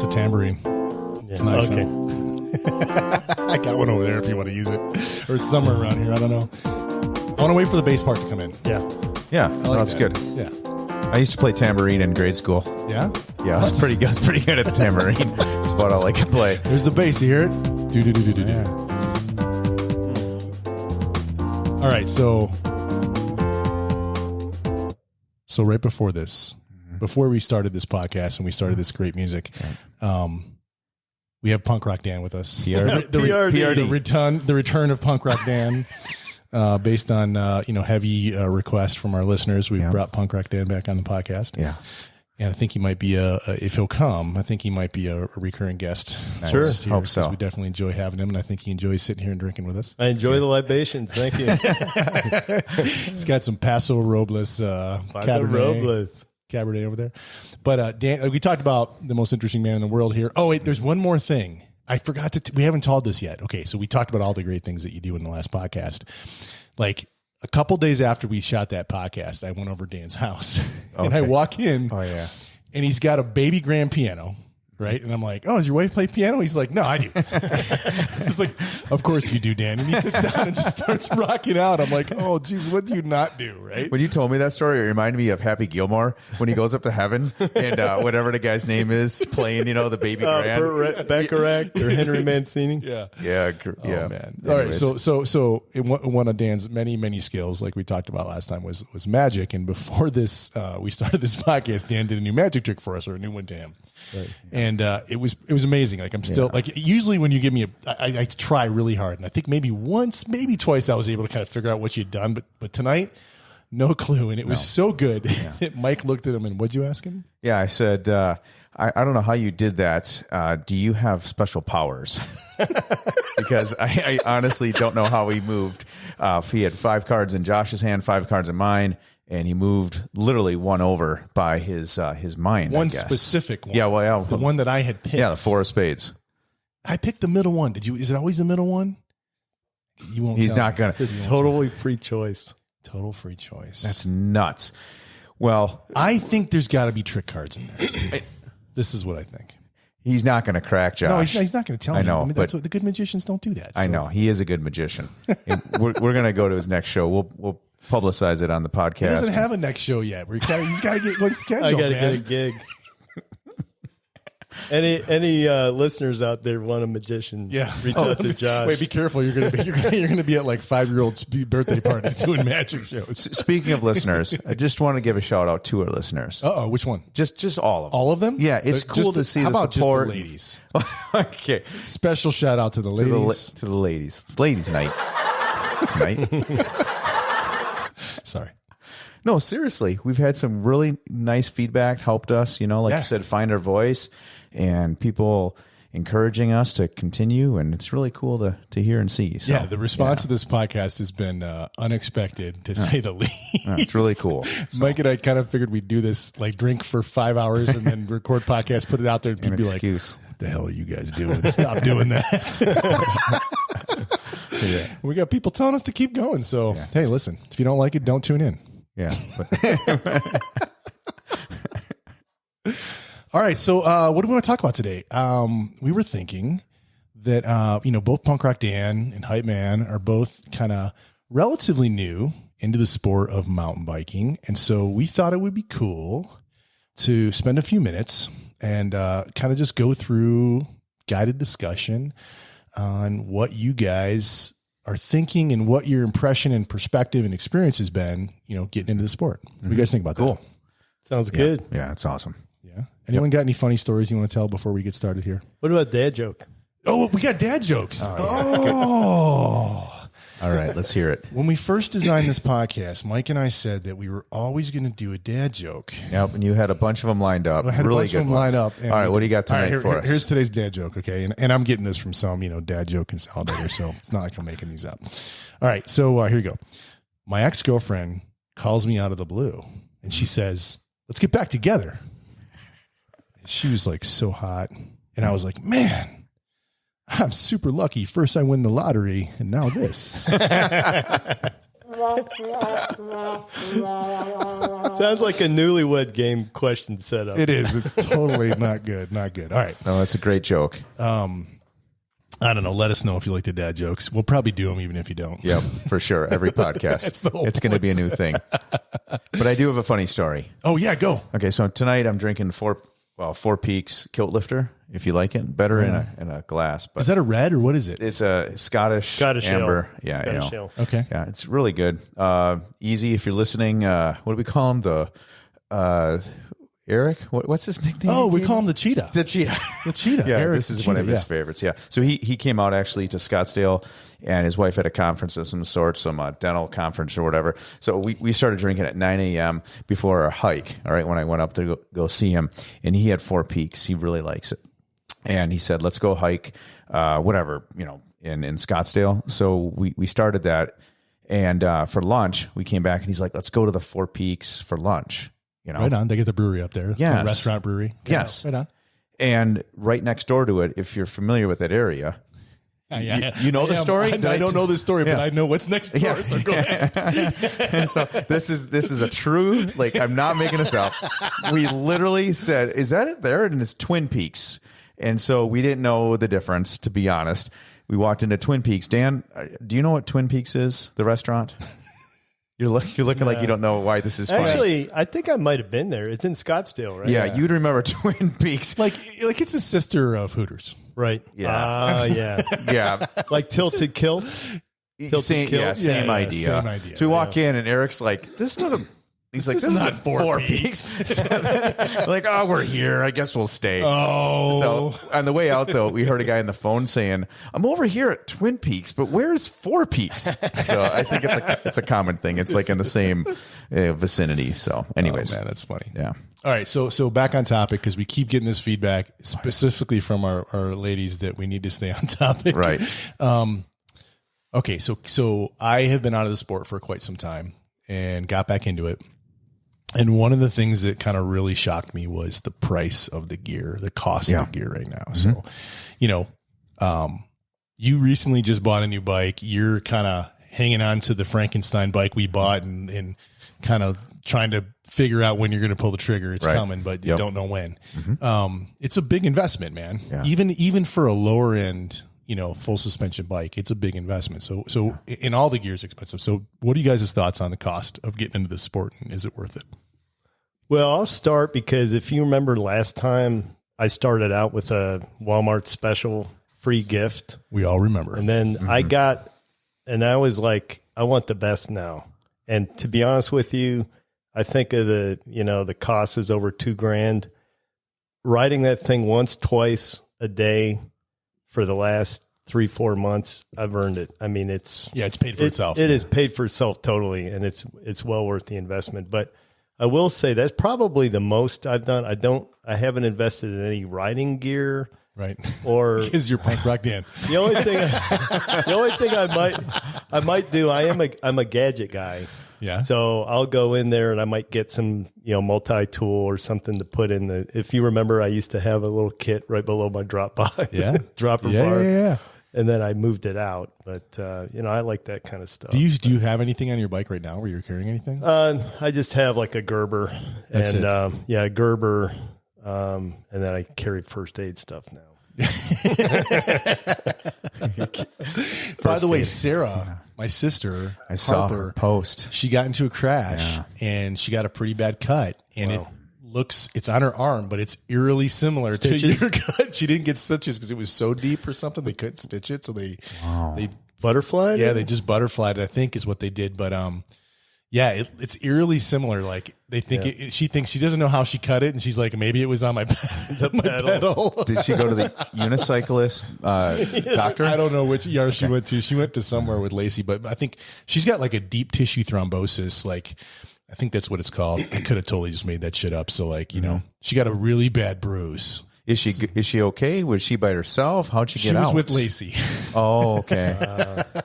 It's a tambourine. It's nice. Okay. Huh? I got one over there if you want to use it. Or it's somewhere around here. I don't know. I want to wait for the bass part to come in. Yeah. Yeah, That's good. Yeah. I used to play tambourine in grade school. Yeah? Yeah, I was pretty good at the tambourine. That's about all I could play. There's the bass. You hear it? Do-do-do-do-do-do. Yeah. All right, so right before this, before we started this podcast and we started this great music, we have Punk Rock Dan with us. PRD. The return of Punk Rock Dan, based on heavy requests from our listeners. We've brought Punk Rock Dan back on the podcast. Yeah. And I think he might be if he'll come, I think he might be a recurring guest. Nice. Sure. Hope so. We definitely enjoy having him, and I think he enjoys sitting here and drinking with us. I enjoy the libations. Thank you. He's got some Paso Robles Cabernet over there. But Dan, we talked about the most interesting man in the world here. Oh, wait, there's one more thing. I forgot we haven't told this yet. Okay, so we talked about all the great things that you do in the last podcast. Like, a couple days after we shot that podcast, I went over to Dan's house and I walk in. Oh, yeah. And he's got a baby grand piano, right? And I'm like, oh, does your wife play piano? He's like, no, I do. He's like, of course you do, Dan. And he sits down and just starts rocking out. I'm like, oh, geez, what do you not do, right? When you told me that story, it reminded me of Happy Gilmore when he goes up to heaven and whatever the guy's name is playing, the baby grand. Burt Bacharach or Henry Mancini. Yeah. Yeah. Oh, man. All right. So one of Dan's many skills, like we talked about last time, was magic. And before this, we started this podcast, Dan did a new magic trick for us, or a new one to him. Right. And it was amazing. Like, I'm still like, usually when you give me I try really hard, and I think maybe once, maybe twice I was able to kind of figure out what you'd done, but tonight, no clue. And it was so good that Mike looked at him and what'd you ask him? Yeah, I said, I don't know how you did that. Do you have special powers? Because I honestly don't know how he moved. He had 5 cards in Josh's hand, 5 cards in mine. And he moved literally one over by his mind. One specific one. Yeah, well, the one that I had picked. Yeah, the 4 of spades. I picked the middle one. Did you? Is it always the middle one? You won't. He's not gonna. Totally free choice. Total free choice. That's nuts. Well, I think there's got to be trick cards in there. This is what I think. He's not going to crack Josh. No, he's not going to tell me. I know, that's what the good magicians don't do that. So. I know he is a good magician. And we're going to go to his next show. We'll publicize it on the podcast. He doesn't have a next show yet. He's got to get one scheduled. I got to get a gig. Any listeners out there want a magician? Yeah, reach out to Josh. Wait, be careful. You're gonna be at like 5-year-olds' birthday parties doing magic shows. Speaking of listeners, I just want to give a shout out to our listeners. Uh-oh, which one? Just all of them. All of them? Yeah, it's cool to see how the about support. Just the ladies? Okay, special shout out to the ladies. To the ladies. It's ladies' night tonight. Sorry. No, seriously, we've had some really nice feedback, helped us, like you said, find our voice, and people encouraging us to continue, and it's really cool to hear and see. So, yeah, the response to this podcast has been unexpected, to say the least. It's really cool. So. Mike and I kind of figured we'd do this, like drink for 5 hours and then record podcast, put it out there, and people be like, what the hell are you guys doing? Stop doing that. Yeah. We got people telling us to keep going. So, hey, listen, if you don't like it, don't tune in. Yeah. All right. So what do we want to talk about today? We were thinking that, both Punk Rock Dan and Hype Man are both kind of relatively new into the sport of mountain biking. And so we thought it would be cool to spend a few minutes and kind of just go through guided discussion on what you guys are thinking and what your impression and perspective and experience has been, getting into the sport. What do you guys think about that? Sounds good. Yeah, it's awesome. Yeah. Anyone got any funny stories you want to tell before we get started here? What about dad joke? Oh, we got dad jokes. All right, let's hear it. When we first designed this podcast, Mike and I said that we were always going to do a dad joke. Yep, and you had a bunch of them lined up. I had really a bunch good of them ones. lined up. All right, what do you got tonight for us? Here's today's dad joke, okay? And I'm getting this from some, dad joke consolidator, so it's not like I'm making these up. All right, so here you go. My ex-girlfriend calls me out of the blue, and she says, let's get back together. She was like so hot, and I was like, man, I'm super lucky. First I win the lottery, and now this. Sounds like a newlywed game question setup. It is. It's totally not good. Not good. All right. No, that's a great joke. I don't know. Let us know if you like the dad jokes. We'll probably do them even if you don't. Yep, for sure. Every podcast. That's the whole It's going to be a new thing. But I do have a funny story. Oh, yeah. Go. Okay, so tonight I'm drinking Four Peaks Kilt Lifter, if you like it. Better in a glass. But Is that a red or what is it? it's a Scottish amber. ale. Yeah, Scottish ale. ale. Okay. Yeah, it's really good. Easy if you're listening. What do we call him? Eric? What's his nickname? Oh, we call him the cheetah. The cheetah. The cheetah. Yeah, Eric this the is one of cheetah, his favorites. Yeah. So he came out actually to Scottsdale, and his wife had a conference of some sort, some dental conference or whatever. So we started drinking at 9 a.m. before our hike. All right, when I went up to go see him, and he had Four Peaks. He really likes it, and he said, "Let's go hike, whatever, in Scottsdale." So we started that, and for lunch we came back, and he's like, "Let's go to the Four Peaks for lunch." Right on. They get the brewery up there. Yes. The restaurant brewery. Okay. Yes. Right on. And right next door to it, if you're familiar with that area, you know the story? I don't know the story, but I know what's next door. Yeah. So go ahead. And so this is a true, I'm not making this up. We literally said, "Is that it there?" And it's Twin Peaks. And so we didn't know the difference, to be honest. We walked into Twin Peaks. Dan, do you know what Twin Peaks is, the restaurant? You're looking like you don't know why this is funny. Actually, I think I might have been there. It's in Scottsdale, right? Yeah, you'd remember Twin Peaks. Like it's a sister of Hooters. Right. Yeah. Yeah. Yeah. Like Tilted Kilt. Same idea. Same idea. So we walk in, and Eric's like, "This doesn't." He's like, "This is not Four Peaks." Like, "Oh, we're here. I guess we'll stay." Oh. So on the way out, though, we heard a guy on the phone saying, "I'm over here at Twin Peaks, but where's Four Peaks?" So I think it's a common thing. It's like in the same vicinity. So, anyways, man, that's funny. Yeah. All right, so back on topic because we keep getting this feedback specifically from our ladies that we need to stay on topic. Right. Okay, so I have been out of the sport for quite some time and got back into it. And one of the things that kind of really shocked me was the price of the gear, the cost of the gear right now. Mm-hmm. So, you recently just bought a new bike. You're kind of hanging on to the Frankenstein bike we bought and kind of trying to figure out when you're going to pull the trigger. It's coming, but you don't know when. Mm-hmm. It's a big investment, man. Yeah. Even for a lower end, full suspension bike, it's a big investment. So in all the gear is expensive. So what are you guys' thoughts on the cost of getting into this sport, and is it worth it? Well, I'll start because if you remember last time I started out with a Walmart special free gift. We all remember. And then I was like, I want the best now. And to be honest with you, I think of the cost is over $2,000. Riding that thing once, twice a day for the last 3-4 months, I've earned it. I mean, it's paid for itself. It is paid for itself totally, and it's well worth the investment. But I will say that's probably the most I've done. I haven't invested in any riding gear, right? Or because you're punk rock Dan. The only thing I might do. I'm a gadget guy. Yeah. So I'll go in there and I might get some, multi-tool or something to put in if you remember, I used to have a little kit right below my drop bar. Yeah. Dropper bar. Yeah. And then I moved it out. But, I like that kind of stuff. Do you have anything on your bike right now where you're carrying anything? I just have like a Gerber. That's it. A Gerber. And then I carry first aid stuff now. By the way, Sarah, my sister, I saw Harper, her post. She got into a crash and she got a pretty bad cut, and it's on her arm, but it's eerily similar to your cut. She didn't get stitches because it was so deep or something. They couldn't stitch it, so they butterflied. Yeah, they just butterflied it, I think is what they did. But it's eerily similar. Like they think she thinks, she doesn't know how she cut it, and she's like, maybe it was on my pedal. Did she go to the unicyclist doctor? I don't know which ER she went to. She went to somewhere with Lacey, but I think she's got like a deep tissue thrombosis. Like I think that's what it's called. I could have totally just made that shit up. So she got a really bad bruise. Is she okay? Was she by herself? How'd she get out? She was with Lacey. Oh, okay.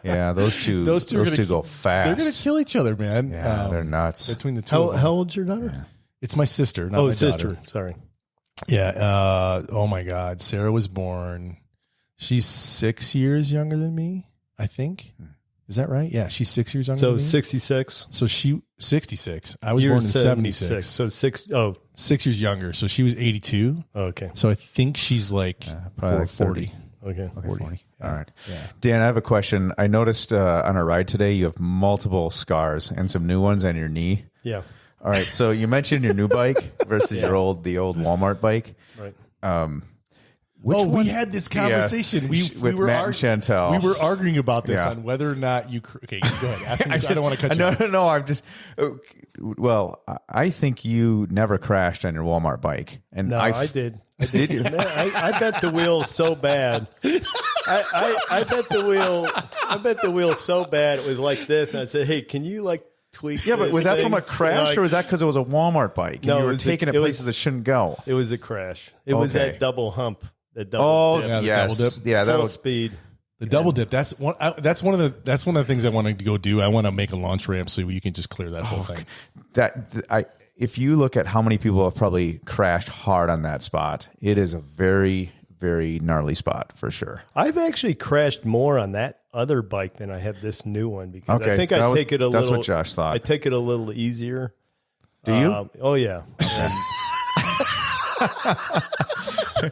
Yeah, those two go fast. They're gonna kill each other, man. Yeah, they're nuts. Between the two of them. How old's your daughter? Yeah. It's my sister, not my sister. daughter. Sorry. Yeah. Oh my God. Sarah was born. She's 6 years younger than me, I think. Is that right? Yeah, she's 6 years younger So than me. 66. So she 66. I was You're born in 76. So 6 years younger. So she was 82. Okay. So I think she's like probably like 40. Okay. 40. All right. Yeah. Dan, I have a question. I noticed on a ride today you have multiple scars and some new ones on your knee. Yeah. All right. So you mentioned your new bike versus the old Walmart bike. Right. We had this conversation. Yes, we with were Matt and Chantel. We were arguing about this Yeah. on whether or not you. Okay, go ahead. Ask me. I don't want to cut you off. No. I'm just. Well, I think you never crashed on your Walmart bike, and No, I did. Did you? Man, I bet the wheel so bad. I bet the wheel. I bet the wheel so bad it was like this. And I said, "Hey, can you like tweak?" Yeah, but was that from a things?" crash, Like, or was that because it was a Walmart bike and No, you it were was taking it places that shouldn't go? It was a crash. It was Okay. that double hump. That double Oh, dip. Yeah, the yes, double dip. yeah, that Full was. speed. The double dip. That's one. That's one of the things I want to go do. I want to make a launch ramp so you can just clear that whole thing. If you look at how many people have probably crashed hard on that spot, it is a very, very gnarly spot for sure. I've actually crashed more on that other bike than I have this new one because Okay, I think I take it a that's little. what Josh thought. I take it a little easier. Do you? Oh yeah.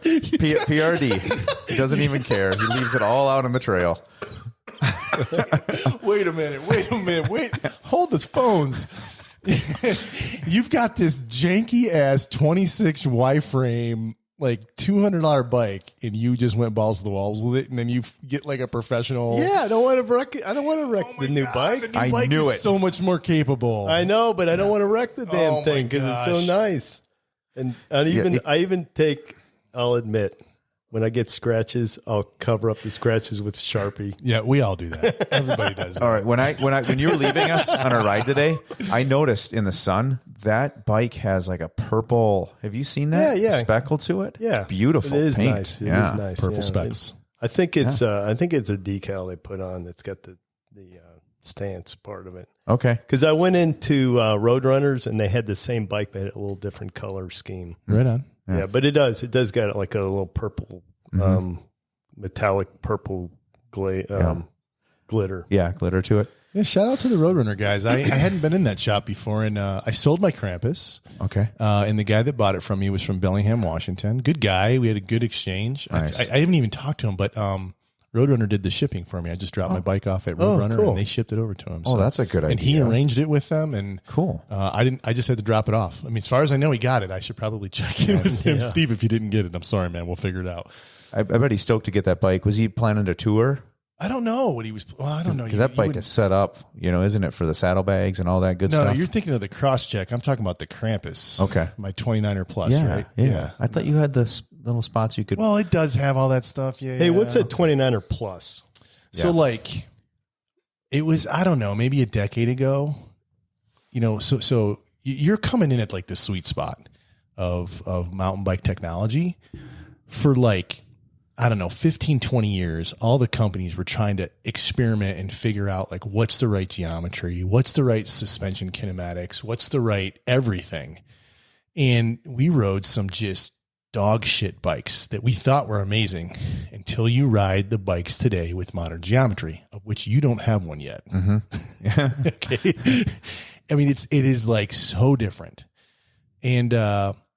PRD. He doesn't even care. He leaves it all out on the trail. Wait a minute. Hold the phones. You've got this janky ass 26 Y-frame, like $200 bike, and you just went balls to the walls with it, and then you get like a professional. Yeah, I don't want to wreck it. I don't want to wreck the new bike. The new I bike knew is it. so much more capable. I know, but I don't want to wreck the Oh damn my thing because it's so gosh. nice. And I even take. I'll admit, when I get scratches, I'll cover up the scratches with Sharpie. Yeah, we all do that. Everybody does that. All right. When you were leaving us on our ride today, I noticed in the sun that bike has like a purple. Have you seen that? Yeah. Speckle to it. Yeah, It's beautiful. It is paint. nice. It yeah. is nice. Purple yeah. specs. I think it's a decal they put on that's got the stance part of it. Okay. Because I went into Roadrunners and they had the same bike, but had a little different color scheme. Right on. Yeah, but it does got like a little purple, metallic purple glitter. Yeah, glitter to it. Yeah, shout out to the Roadrunner guys. I hadn't been in that shop before, and I sold my Krampus. Okay. And the guy that bought it from me was from Bellingham, Washington. Good guy. We had a good exchange. Nice. I haven't even talked to him, but Roadrunner did the shipping for me. I just dropped my bike off at Roadrunner, cool. and they shipped it over to him. Oh, that's a good And he idea. arranged it with them, and Cool. I didn't. I just had to drop it off. I mean, as far as I know, he got it. I should probably check in with him, Steve. If you didn't get it, I'm sorry, man. We'll figure it out. I bet he's stoked to get that bike. Was he planning to tour? I don't know what he was. Well, I don't know Because that bike is set up, isn't it, for the saddlebags and all that good No, stuff? you're thinking of the Crosscheck. I'm talking about the Krampus. Okay. My 29er plus, yeah, right? yeah. I thought you had the little spots you could. Well, it does have all that stuff. Yeah. Hey, yeah. what's a 29er plus? So like, it was, I don't know, maybe a decade ago, so you're coming in at like the sweet spot of mountain bike technology for like, I don't know, 15, 20 years. All the companies were trying to experiment and figure out like, what's the right geometry? What's the right suspension kinematics? What's the right everything? And we rode some just dog shit bikes that we thought were amazing until you ride the bikes today with modern geometry, of which you don't have one yet. Mm-hmm. Okay. I mean, it is like so different. And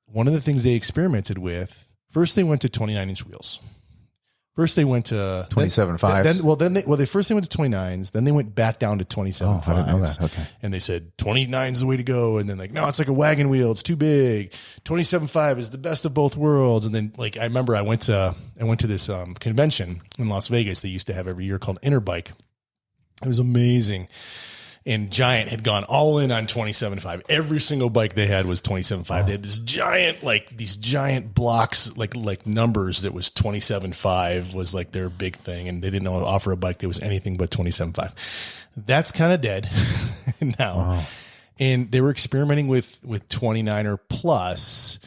one of the things they experimented with, first they went to 29-inch wheels. First they went to 27.5s. They first went to 29s, then they went back down to 27.5s. I didn't know that. Okay. And they said 29 is the way to go. And then like, no, it's like a wagon wheel. It's too big. 27.5 is the best of both worlds. And then like, I remember I went to this convention in Las Vegas they used to have every year called Interbike. It was amazing. And Giant had gone all in on 27.5. Every single bike they had was 27.5. They had this giant, like these giant blocks, like numbers that was 27.5 was like their big thing. And they didn't know how to offer a bike that was anything but 27.5. That's kind of dead now. Wow. And they were experimenting with 29er plus.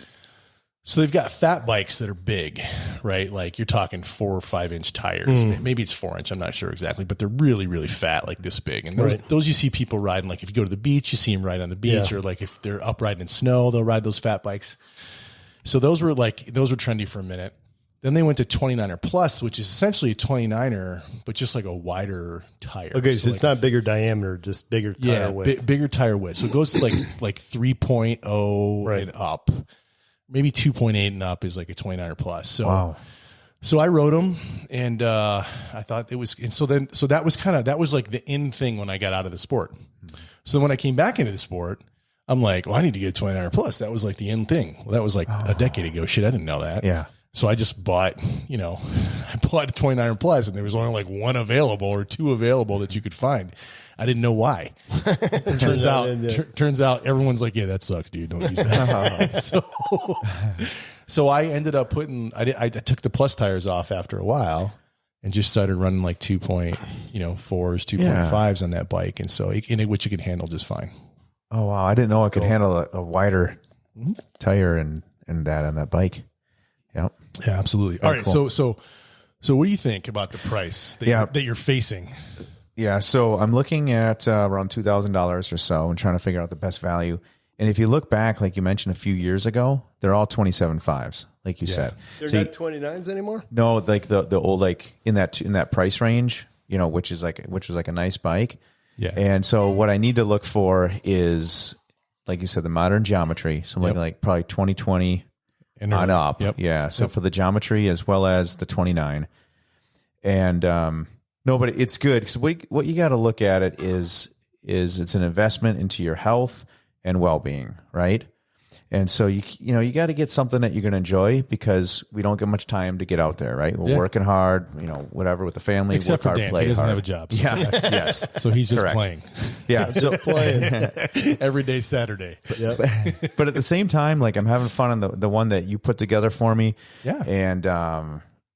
So they've got fat bikes that are big, right? Like you're talking 4 or 5 inch tires. Maybe it's 4 inch. I'm not sure exactly, but they're really, really fat, like this big. And those you see people riding, like if you go to the beach, you see them ride on the beach, or like if they're up riding in snow, they'll ride those fat bikes. So those were trendy for a minute. Then they went to 29er plus, which is essentially a 29er, but just like a wider tire. Okay, so like it's not bigger diameter, just bigger tire width. Bigger tire width. So it goes to like 3.0 and up. Maybe 2.8 and up is like a 29er plus. So Wow. So I rode them, and I thought it was, and so that was like the in thing when I got out of the sport. So when I came back into the sport, I'm like, well, I need to get a 29er plus. That was like the in thing. Well, that was like a decade ago. Shit, I didn't know that. Yeah. So I just bought, I bought a 29er plus, and there was only like one available or two available that you could find. I didn't know why. Turns out everyone's like, yeah, that sucks, dude. Don't use that. So I ended up I took the plus tires off after a while and just started running like 2.4s, 2.5s on that bike. And so which you could handle just fine. Oh, wow. I didn't know I could handle a wider tire and that on that bike. Yep. Yeah, absolutely. All right. Cool. So what do you think about the price that you're facing? Yeah. So I'm looking at around $2,000 or so and trying to figure out the best value. And if you look back, like you mentioned a few years ago, they're all 27.5s, like you said. They're not 29s anymore? No, like the old, like in that price range, which was like a nice bike. Yeah. And so what I need to look for is, like you said, the modern geometry. So like probably 2020 and on up. Yep. Yeah. So for the geometry as well as the 29. And no, but it's good because what you got to look at it is it's an investment into your health and well-being, right? And so you got to get something that you're going to enjoy because we don't get much time to get out there, right? We're working hard, whatever with the family. Except work for hard, Dan, play he doesn't hard. have a job. So Yes. So he's just Correct. playing. Yeah, so Playing. Every day Saturday. Yep. but at the same time, like I'm having fun on the one that you put together for me. Yeah. And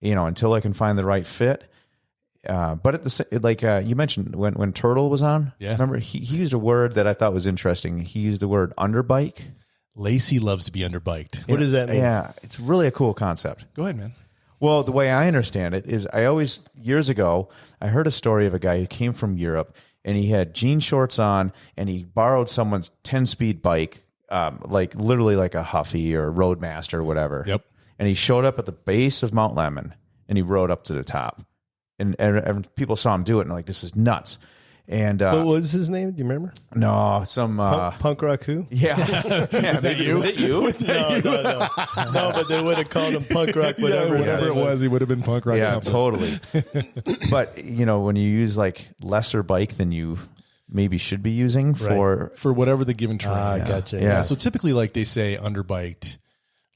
until I can find the right fit. But at the you mentioned when Turtle was on, remember he used a word that I thought was interesting. He used the word underbike. Lacey loves to be underbiked. What does that mean? Yeah, it's really a cool concept. Go ahead, man. Well, the way I understand it is years ago, I heard a story of a guy who came from Europe and he had jean shorts on and he borrowed someone's 10-speed bike, like literally like a Huffy or a Roadmaster or whatever. Yep. And he showed up at the base of Mount Lemmon and he rode up to the top. And people saw him do it and like, this is nuts. And what was his name? Do you remember? No, some Punk Rock who? Yeah. Was that you? Was it you? No, but they would have called him Punk Rock, whatever it was. He would have been punk rock. Yeah, something. totally. But when you use like lesser bike than you maybe should be using for whatever the given terrain is. Gotcha. Yeah. So typically, like they say, underbiked.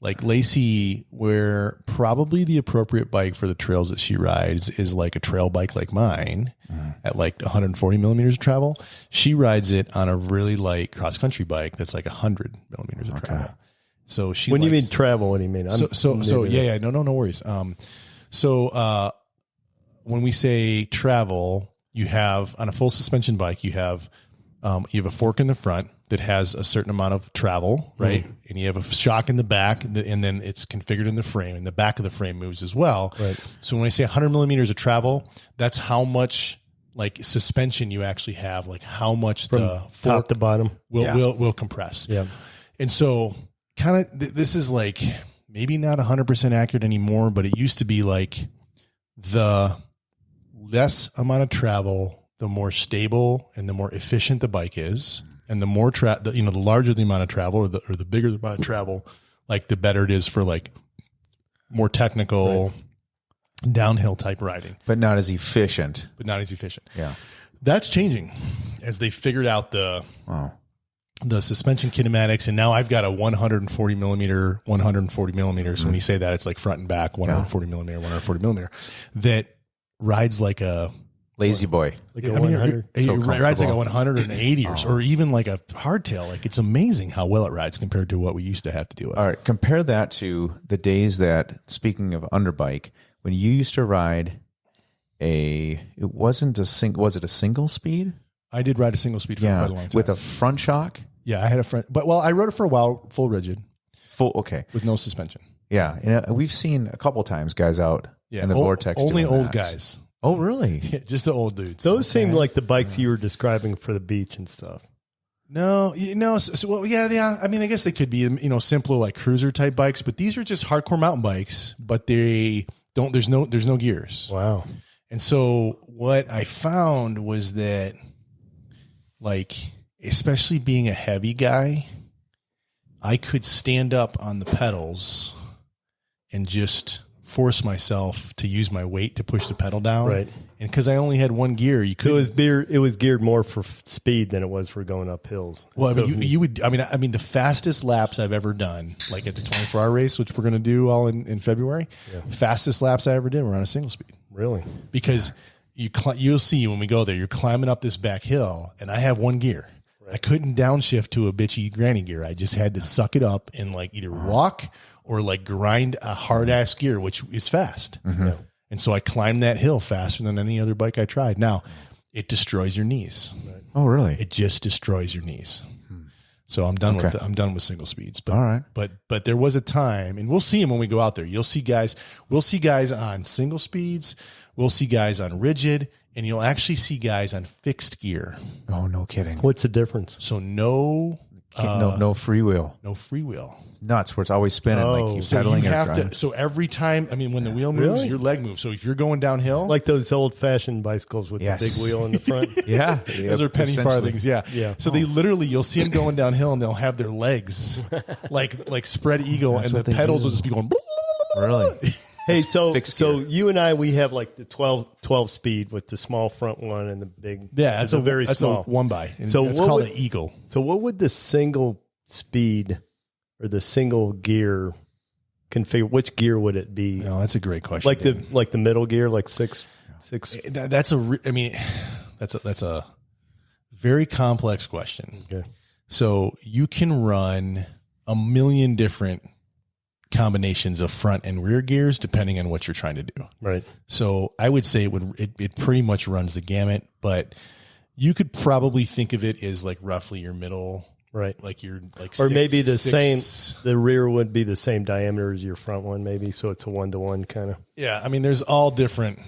Like Lacey, where probably the appropriate bike for the trails that she rides is like a trail bike like mine at like 140 millimeters of travel. She rides it on a really light cross country bike that's like 100 millimeters of travel. So she. When you mean travel, what do you mean? No worries. So when we say travel, you have on a full suspension bike, you have a fork in the front that has a certain amount of travel, right? And you have a shock in the back, and then it's configured in the frame, and the back of the frame moves as well. Right. So when I say 100 millimeters of travel, that's how much like suspension you actually have, like how much From the fork top to bottom will compress. Yeah. And so kind of this is like maybe not 100% accurate anymore, but it used to be like the less amount of travel, the more stable and the more efficient the bike is. And the more the larger the amount of travel or the bigger the amount of travel, like the better it is for like more technical downhill type riding. but not as efficient. Yeah. That's changing as they figured out the suspension kinematics. And now I've got a 140 millimeter. So when you say that, it's like front and back, 140 millimeter that rides like a Lazy boy. Like a 100. It rides like a 180 or even like a hardtail. Like it's amazing how well it rides compared to what we used to have to deal with. All right. Compare that to the days that, speaking of underbike, when you used to ride was it a single speed? I did ride a single speed for quite a long time. With a front shock? Yeah, I had a front. But I rode it for a while, full rigid. Okay. With no suspension. Yeah. We've seen a couple times guys out in the Vortex. Only doing old that. guys. Oh, really? Yeah, just the old dudes. Those seem like the bikes you were describing for the beach and stuff. No, well, yeah. I mean, I guess they could be, simpler like cruiser type bikes, but these are just hardcore mountain bikes, but they don't, there's no gears. Wow. And so what I found was that, like, especially being a heavy guy, I could stand up on the pedals and just force myself to use my weight to push the pedal down. Right. And because I only had one gear, you could. It was geared more for speed than it was for going up hills. Well, I mean, you would. I mean, the fastest laps I've ever done, like at the 24-hour race, which we're going to do all in February. Yeah. Fastest laps I ever did were on a single speed. Really? Because you'll see when we go there, you're climbing up this back hill, and I have one gear. Right. I couldn't downshift to a bitchy granny gear. I just had to suck it up and like either walk or like grind a hard ass gear, which is fast. Mm-hmm. Yeah. And so I climbed that hill faster than any other bike I tried. Now, it destroys your knees. Right. Oh, really? It just destroys your knees. So I'm done with single speeds. But, all right. But there was a time, and we'll see them when we go out there. We'll see guys on single speeds. We'll see guys on rigid, and you'll actually see guys on fixed gear. Oh, no kidding. What's the difference? So no freewheel. No freewheel. Nuts, where it's always spinning, like you pedaling or driving. So every time, I mean, when the wheel moves, your leg moves. So if you're going downhill, like those old-fashioned bicycles with the big wheel in the front. Yeah, those are penny farthings. Yeah. So they literally, you'll see them going downhill, and they'll have their legs like spread eagle, and the pedals will just be going. Really? Hey, so you and I, we have like the 12 speed with the small front one and the big. Yeah, that's a very small one by. So it's called an eagle. So what would the single speed or the single gear configure? Which gear would it be? No, that's a great question. Like the middle gear, like six. That's a very complex question. Okay. So you can run a million different combinations of front and rear gears depending on what you're trying to do. Right. So I would say it pretty much runs the gamut, but you could probably think of it as like roughly your middle. Right. Like you're like, or maybe same, the rear would be the same diameter as your front one, maybe. So it's a 1-to-1 kind of. Yeah. I mean, there's all different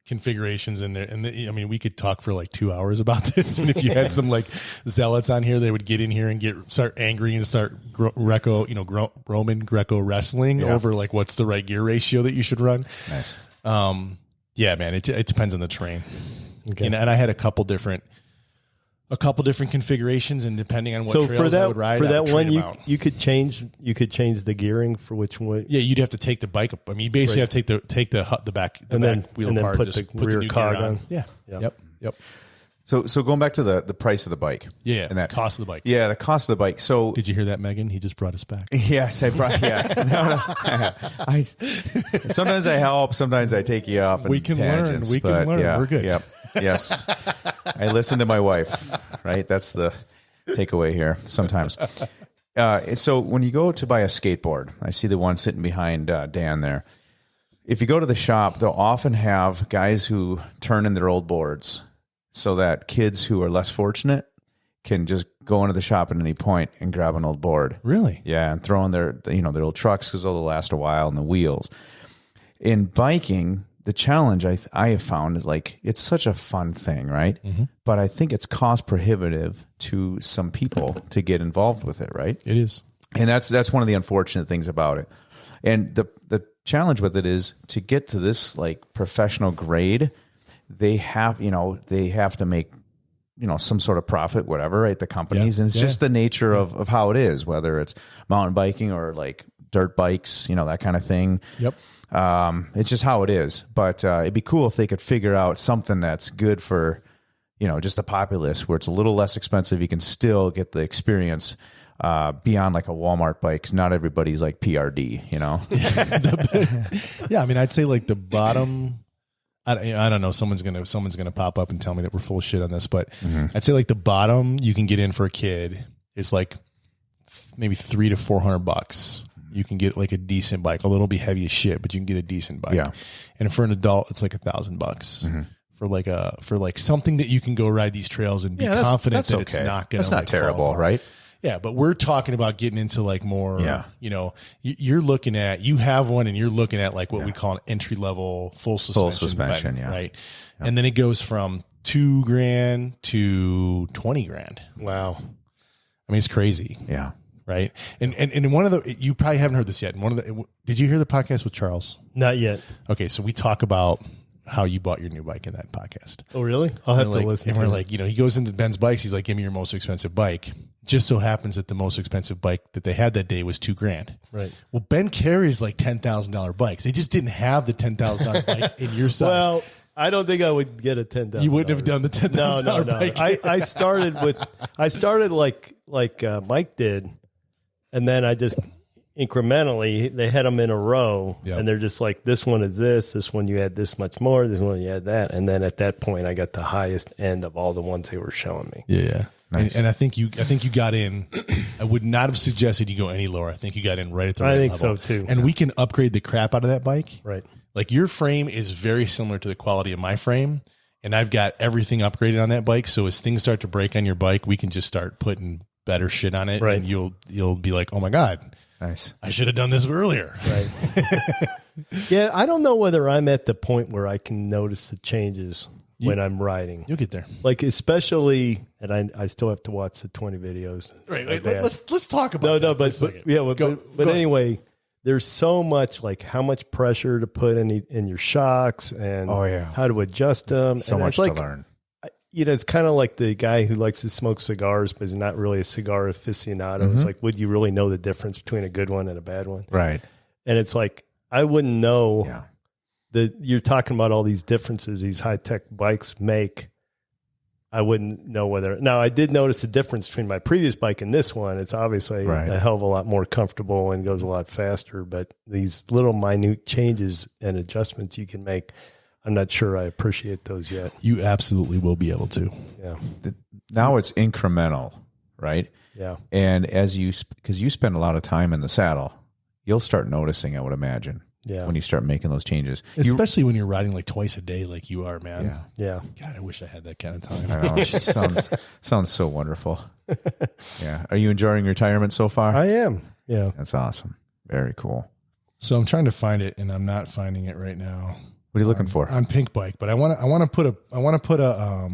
configurations in there. And I mean, we could talk for like 2 hours about this. And if you had some like zealots on here, they would get in here and start angry and start Roman Greco wrestling over like, what's the right gear ratio that you should run? Nice. Yeah, man, it depends on the terrain. Okay. And I had a couple different configurations, and depending on what trails I would ride, for that one, you could change the gearing for which one. Yeah, you'd have to take the bike up. I mean, you basically have to take the back wheel and then apart, put the rear new cog gear on. Yeah. Yep. So going back to the price of the bike. Yeah. And that cost of the bike. Yeah, the cost of the bike. So did you hear that, Megan? He just brought us back. Yes, I brought. Yeah. No. Sometimes I help. Sometimes I take you off. We can learn. Yeah, we're good. Yep. Yes. I listen to my wife. Right. That's the takeaway here. Sometimes. So when you go to buy a skateboard, I see the one sitting behind Dan there. If you go to the shop, they'll often have guys who turn in their old boards, so that kids who are less fortunate can just go into the shop at any point and grab an old board. Really? Yeah, and throw in their old trucks because they'll last a while, and the wheels. In biking, the challenge I have found is like, it's such a fun thing, right? Mm-hmm. But I think it's cost prohibitive to some people to get involved with it, right? It is. And that's one of the unfortunate things about it. And the challenge with it is to get to this like professional grade, they have to make, some sort of profit, whatever, right? The companies. And it's just the nature of how it is, whether it's mountain biking or like dirt bikes, that kind of thing. Yep. It's just how it is. But it'd be cool if they could figure out something that's good for, just the populace, where it's a little less expensive. You can still get the experience beyond like a Walmart bike, because not everybody's like PRD, Yeah, I mean, I'd say like the bottom. I don't know. Someone's gonna pop up and tell me that we're full of shit on this, but I'd say like the bottom you can get in for a kid is like maybe $300 to $400. You can get like a decent bike, although it'll be heavy as shit, but you can get a decent bike. Yeah. And for an adult, it's like $1,000 for like something that you can go ride these trails and be confident that it's not gonna. That's not terrible, right? Yeah, but we're talking about getting into like more, you're looking at, you have one and you're looking at like what we call an entry level full suspension, bike, right? Yeah. And then it goes from $2,000 to $20,000. Wow. I mean, it's crazy. Yeah. Right. And one of the, you probably haven't heard this yet. Did you hear the podcast with Charles? Not yet. Okay. So we talk about how you bought your new bike in that podcast. Oh, really? I'll have to listen. And we're like, he goes into Ben's bikes. He's like, give me your most expensive bike. Just so happens that the most expensive bike that they had that day was $2,000. Right. Well, Ben carries like $10,000 bikes. They just didn't have the $10,000 bike in your size. Well, I don't think I would get a $10,000. You wouldn't have done the $10,000 bike. I started like Mike did, and then I just incrementally, they had them in a row, and they're just like, this one is this one you add this much more, this one you add that, and then at that point I got the highest end of all the ones they were showing me. Yeah. Nice. And I think you got in. I would not have suggested you go any lower. I think you got in right at the right level. I think so too. And we can upgrade the crap out of that bike. Right. Like your frame is very similar to the quality of my frame, and I've got everything upgraded on that bike. So as things start to break on your bike, we can just start putting better shit on it, right. and you'll be like, oh my God, nice. I should have done this earlier. Right. Yeah, I don't know whether I'm at the point where I can notice the changes when I'm riding. You'll get there. Like especially, and I still have to watch the 20 videos. Right. Let's talk about that. But anyway, there's so much, like how much pressure to put in your shocks and how to adjust them. So and much to learn. It's kind of like the guy who likes to smoke cigars, but is not really a cigar aficionado. Mm-hmm. It's like, would you really know the difference between a good one and a bad one? Right. And it's like, I wouldn't know that you're talking about all these differences these high-tech bikes make. I wouldn't know whether. Now, I did notice the difference between my previous bike and this one. It's obviously a hell of a lot more comfortable and goes a lot faster, but these little minute changes and adjustments you can make, I'm not sure I appreciate those yet. You absolutely will be able to. Yeah. Now it's incremental, right? Yeah. And because you spend a lot of time in the saddle, you'll start noticing, I would imagine. Yeah. When you start making those changes. Especially when you're riding like twice a day like you are, man. Yeah. Yeah. God, I wish I had that kind of time. I know. Sounds so wonderful. Yeah. Are you enjoying retirement so far? I am. Yeah. That's awesome. Very cool. So I'm trying to find it and I'm not finding it right now. What are you looking for? On Pink Bike, but I want to put a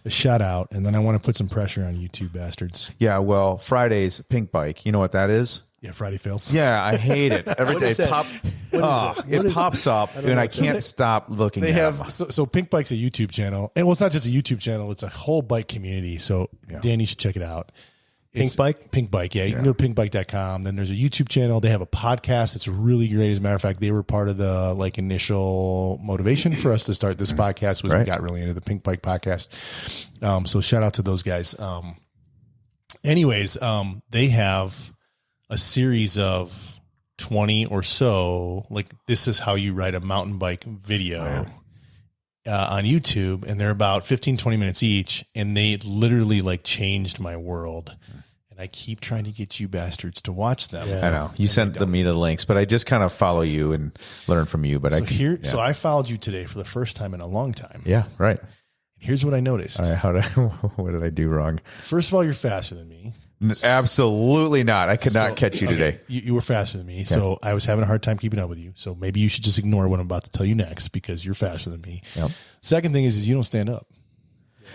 shout out, and then I want to put some pressure on you two bastards. Yeah, well, Friday's Pink Bike. You know what that is? Yeah, Friday fails. Yeah, I hate it. Every day it pops up, and I can't stop looking They at have them. so Pink Bike's a YouTube channel, and well, it's not just a YouTube channel; it's a whole bike community. So Dan, you should check it out. Pink Bike, yeah. You can go to pinkbike.com. Then there's a YouTube channel. They have a podcast. It's really great. As a matter of fact, they were part of the initial motivation for us to start this podcast. We got really into the Pink Bike podcast. So shout out to those guys. Anyways, they have a series of 20 or so, like this is how you ride a mountain bike video on YouTube. And they're about 15, 20 minutes each. And they literally like changed my world. And I keep trying to get you bastards to watch them. I know. You sent me the links, but I just kind of follow you and learn from you. But So I followed you today for the first time in a long time. Yeah, right. Here's what I noticed. All right, what did I do wrong? First of all, you're faster than me. Absolutely not. I could not catch you today. You were faster than me, so I was having a hard time keeping up with you. So maybe you should just ignore what I'm about to tell you next because you're faster than me. Yep. Second thing is you don't stand up.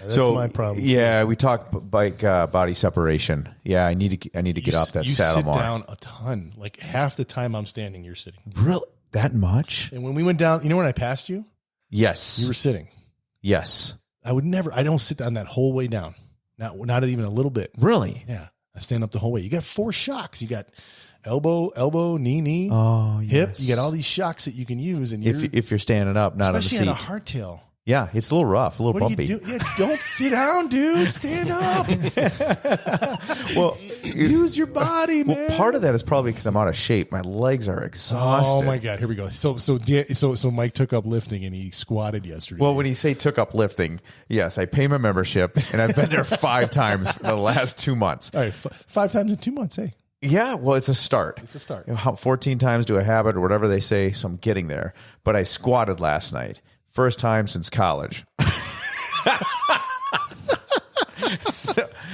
That's my problem. Yeah, we talk bike body separation. Yeah, I need to get off that saddle more. You sit down a ton. Like half the time I'm standing, you're sitting. Really? That much? And when we went down, you know when I passed you? Yes. You were sitting. Yes. I don't sit down that whole way down. Not even a little bit. Really? Yeah. I stand up the whole way. You got 4 shocks. You got elbow, knee, hip. Yes. You got all these shocks that you can use. And if you're standing up, not on the seat. Especially on a hardtail. Yeah, it's a little rough, a little bumpy. Do you do? Yeah, don't sit down, dude. Stand up. Well, use your body, man. Well, part of that is probably because I'm out of shape. My legs are exhausted. Oh my God, here we go. So Mike took up lifting and he squatted yesterday. Well, when you say took up lifting, yes, I pay my membership and I've been there 5 times for the last 2 months. All right, 5 times in 2 months. Hey. Yeah, well, it's a start. It's a start. 14 times to a habit or whatever they say, so I'm getting there. But I squatted last night. First time since college.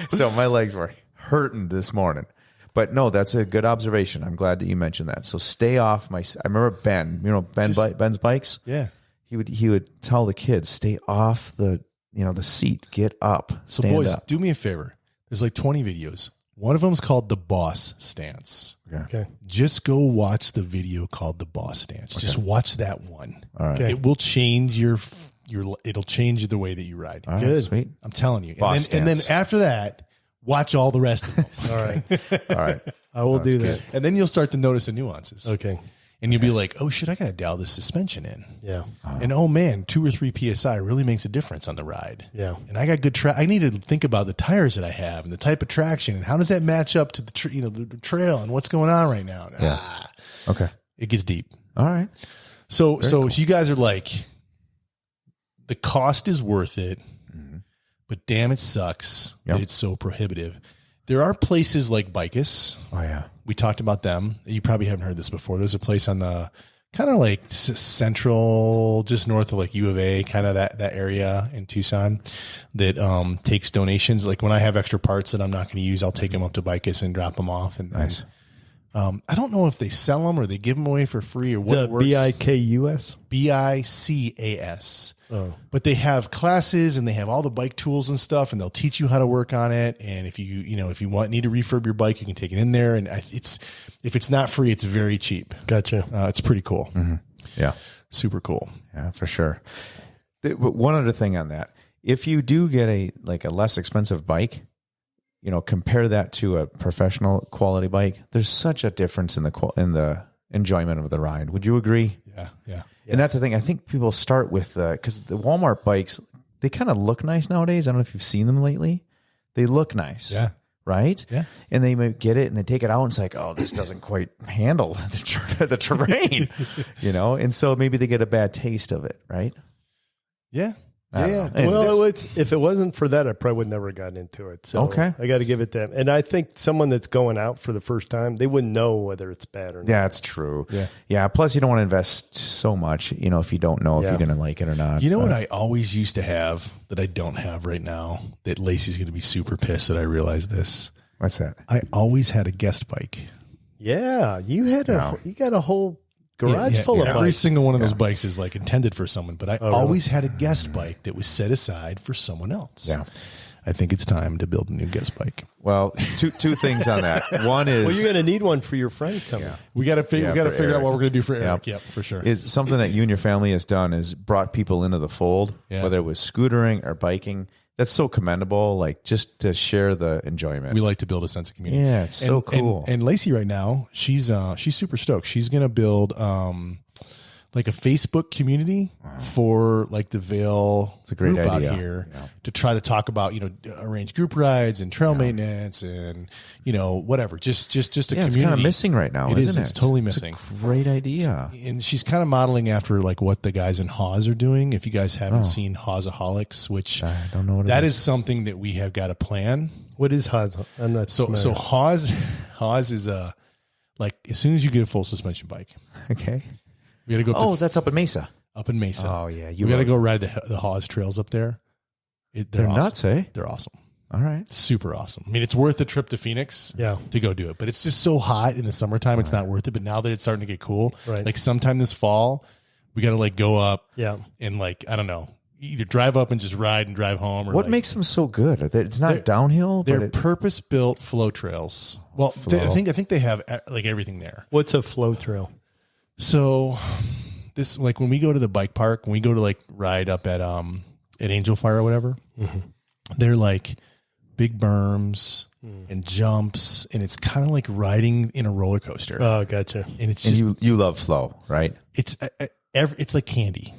so my legs were hurting this morning. But no, that's a good observation. I'm glad that you mentioned that. So stay off I remember Ben, Ben's bikes? Yeah. He would tell the kids, stay off the seat, get up. So boys, up. do me a favor. There's like 20 videos. One of them is called the boss stance. Okay. Just go watch the video called the boss stance. Just watch that one. All right. Okay. It will change it'll change the way that you ride. All right, Good. sweet. I'm telling you. Boss And then stance. after that, watch all the rest of them. All right. All right. I will do that. And then you'll start to notice the nuances. Okay. And you'll be like, oh shit, I got to dial this suspension in. Yeah. And oh man, 2 or 3 PSI really makes a difference on the ride. Yeah. And I got good I need to think about the tires that I have and the type of traction and how does that match up to the the trail and what's going on right now. Yeah. Okay. It gets deep. All right. So you guys are like, the cost is worth it, but damn, it sucks Yep. that it's so prohibitive. There are places like Macinnis. Oh yeah. We talked about them. You probably haven't heard this before. There's a place on the kind of like central, just north of like U of A, kind of that area in Tucson that takes donations. Like when I have extra parts that I'm not going to use, I'll take them up to Macinnis and drop them off. And Nice. I don't know if they sell them or they give them away for free or what The works. BIKUS? BICAS. Oh. But they have classes and they have all the bike tools and stuff, and they'll teach you how to work on it. And if you need to refurb your bike, you can take it in there. And if it's not free, it's very cheap. Gotcha. It's pretty cool. Yeah. Super cool. Yeah, for sure. But one other thing on that, if you do get a less expensive bike, compare that to a professional quality bike. There's such a difference in the enjoyment of the ride. Would you agree? Yeah. Yeah. And that's the thing. I think people start with because the Walmart bikes, they kind of look nice nowadays. I don't know if you've seen them lately. They look nice. Yeah. Right? Yeah. And they might get it and they take it out and it's like, oh, this doesn't quite handle the terrain, And so maybe they get a bad taste of it, right? Yeah. I don't Yeah. know. And Well, if it wasn't for that, I probably would never gotten into it. So Okay. I got to give it that. And I think someone that's going out for the first time, they wouldn't know whether it's bad or not. Yeah, it's true. Yeah. Yeah. Plus, you don't want to invest so much, if you don't know if Yeah. you're going to like it or not. You know what I always used to have that I don't have right now that Lacey's going to be super pissed that I realized this. What's that? I always had a guest bike. Yeah. You got a whole garage full of every bikes. single one of those bikes is like intended for someone, but I always had a guest bike that was set aside for someone else. Yeah. I think it's time to build a new guest bike. Well, two things on that. One is Well, you're going to need one for your friend coming. We got to figure for out Eric. what we're going to do for Eric. Yep. Yep, for sure. is something that you and your family has done is brought people into the fold, Yeah. whether it was scootering or biking. That's so commendable. Like just to share the enjoyment. We like to build a sense of community. Yeah, it's so cool. And Lacey right now, she's super stoked. She's going to build like a Facebook community for like the Vail a great group idea. out here to try to talk about, arrange group rides and trail maintenance and, whatever. Just a community. It's kind of missing right now, It isn't is. it? It's totally missing. It's a great idea. And she's kind of modeling after like what the guys in Haws are doing. If you guys haven't seen Hawsaholics, which I don't know what that it is something that we have got to plan. What is Haas? I'm not So Haws is like as soon as you get a full suspension bike, Okay. we got to go Oh, that's up at Mesa. up in Mesa. Oh, yeah. We got to go ride the Haws trails up there. They're awesome. nuts, eh? They're awesome. All right. Super awesome. I mean, it's worth the trip to Phoenix Yeah. to go do it, but it's just so hot in the summertime. It's not worth it. But now that it's starting to get cool, Right. like sometime this fall, we got to like go up Yeah. and like, I don't know, either drive up and just ride and drive home. Or What like, makes them so good? It's not They're- downhill, they're but purpose built flow trails. Well, I think they have like everything there. What's a flow trail? So this, like when we go to the bike park, when we go to like ride up at Angel Fire or whatever, they're like big berms and jumps, and it's kind of like riding in a roller coaster. Oh, gotcha. And it's and just, you love flow, right? it's like candy.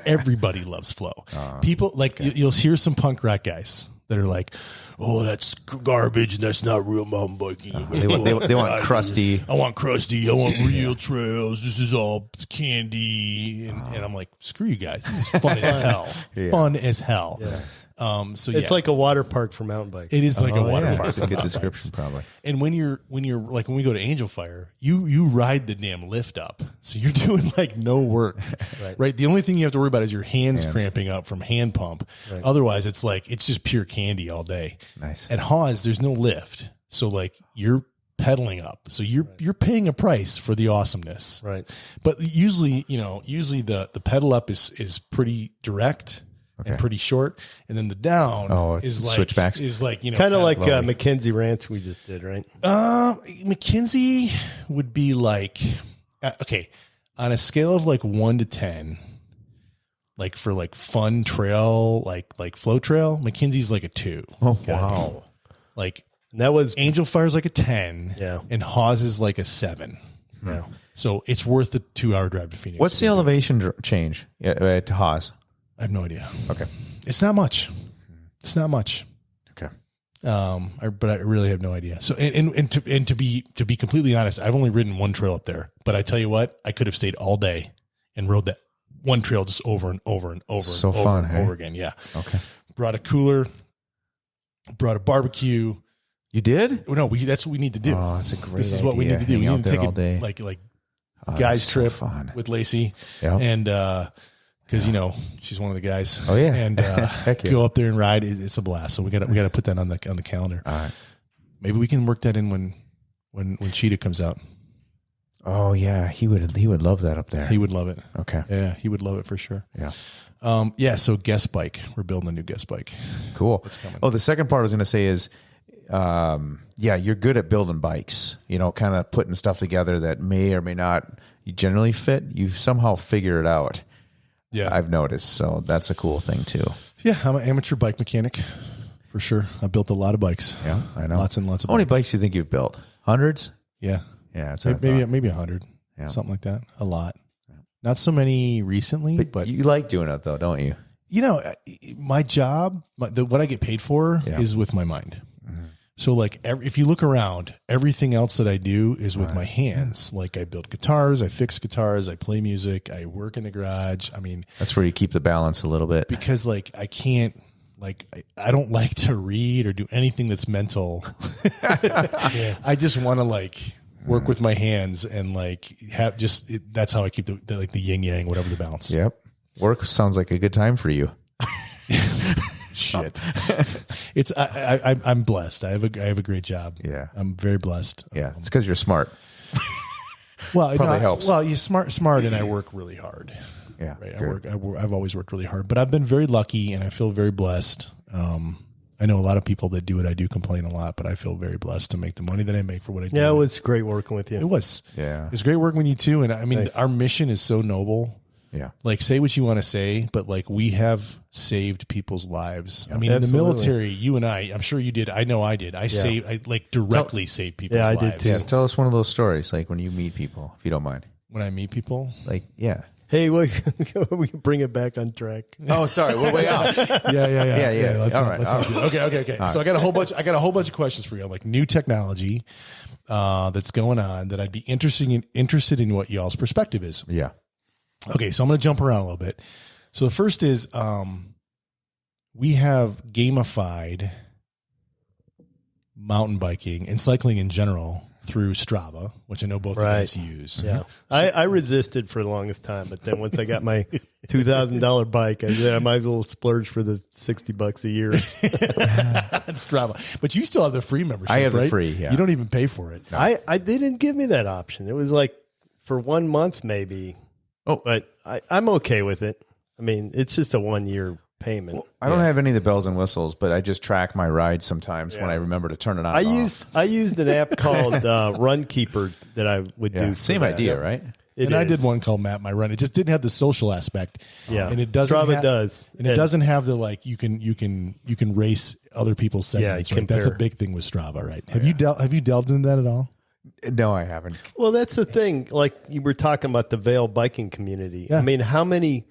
Everybody loves flow. People like you'll hear some punk rock guys that are like, "Oh, that's garbage. That's not real mountain biking." They want crusty. I want crusty. I want real trails. This is all candy, and I'm like, screw you guys. This is fun as hell. Fun as hell. Yeah. So It's like a water park for mountain bikes. it is like a water Yeah, park. that's a good description, probably. And when you're like when we go to Angel Fire, you ride the damn lift up, so you're doing like no work, right? The only thing you have to worry about is your hands cramping up from hand pump. Otherwise, it's just pure candy all day. Nice. At Haws, there's no lift, so like you're pedaling up, so you're paying a price for the awesomeness, Right. But usually the pedal up is pretty direct. and pretty short. And then the down is like switchbacks. Is like, kind of like McKenzie Ranch we just did, right? McKenzie would be like, okay, on a scale of like 1 to 10, like for like fun trail, like flow trail, McKenzie's like a 2. Oh, wow. Like and that was Angel Fire's like a 10. Yeah. And Hawes is like a 7. Yeah. So it's worth the 2-hour drive to Phoenix. What's the elevation change to Hawes? I have no idea. Okay. It's not much. It's not much. Okay. But I really have no idea. So, and to be completely honest, I've only ridden one trail up there, but I tell you what, I could have stayed all day and rode that one trail just over and over and over so and fun, over and over again. Yeah. Okay. Brought a cooler, brought a barbecue. You did? No, that's what we need to do. Oh, that's a great This is what we idea. need to do. Hang We out need to there take all day. like guys so trip fun. with Lacey. Yep. And, cause she's one of the guys. Oh yeah. And, Heck yeah. go up there and ride. It's a blast. So we got to put that on the calendar. All right. Maybe we can work that in when Cheetah comes out. Oh yeah. He would love that up there. He would love it. Okay. Yeah, he would love it for sure. Yeah. So guest bike. We're building a new guest bike. Cool. It's coming. Oh, the second part I was going to say is, you're good at building bikes, kind of putting stuff together that may or may not generally fit. You somehow figure it out. Yeah. I've noticed. So that's a cool thing too. Yeah, I'm an amateur bike mechanic for sure. I built a lot of bikes. Yeah, I know. Lots and lots of How many bikes. bikes do you think you've built? Hundreds? Yeah. Yeah. It's Maybe 100. Yeah. Something like that. A lot. Not so many recently, but you like doing it though, don't you? My job, what I get paid for is with my mind. So like if you look around, everything else that I do is with my hands. Like I build guitars, I fix guitars, I play music, I work in the garage. I mean, That's where you keep the balance a little bit. because like I can't, like I don't like to read or do anything that's mental. I just want to like work with my hands and like have that's how I keep the yin yang, whatever the balance. Yep. Work sounds like a good time for you. Shit. It's I'm blessed. I have a great job. Yeah. I'm very blessed. Yeah. It's because you're smart. Well, Probably helps. Well, you're smart, and I work really hard. Yeah. Right. Good. I've always worked really hard, but I've been very lucky and I feel very blessed. I know a lot of people that do what I do complain a lot, but I feel very blessed to make the money that I make for what I do. Yeah, it was great working with you. It was. Yeah. It was great working with you too. And I mean, Thanks. our mission is so noble. Yeah. Like, say what you want to say, but like we have saved people's lives. I mean, Absolutely. in the military, you and I'm sure you did. I know I did. I directly saved people's Yeah, I lives. did too. Yeah. Tell us one of those stories, like when you meet people, if you don't mind. When I meet people. Like, yeah. Hey, we can bring it back on track. Oh, sorry. We're way off. Yeah. Let's All not right. do it. Okay. So I got a whole bunch of questions for you on like new technology that's going on that I'd be interested in what y'all's perspective is. Yeah. Okay, so I'm going to jump around a little bit. So the first is we have gamified mountain biking and cycling in general through Strava, which I know both of you guys use. Yeah, I resisted for the longest time, but then once I got my $2,000 bike, I said I might as well splurge for the $60 a year. Strava, but you still have the free membership. I have the right? free, yeah. You don't even pay for it. They didn't give me that option. It was like for 1 month maybe. Oh. But I'm okay with it. I mean, it's just a 1 year payment. Well, I don't have any of the bells and whistles, but I just track my rides sometimes when I remember to turn it on. I used an app called Runkeeper that I would do. for Same that. idea, right? I did one called Map My Run. It just didn't have the social aspect. Yeah, and it doesn't. Strava does, and it doesn't have the like you can race other people's segments. Right? That's a big thing with Strava, right? Have you delved into that at all? No, I haven't. Well, that's the thing. Like you were talking about the Vail biking community. Yeah. I mean, how many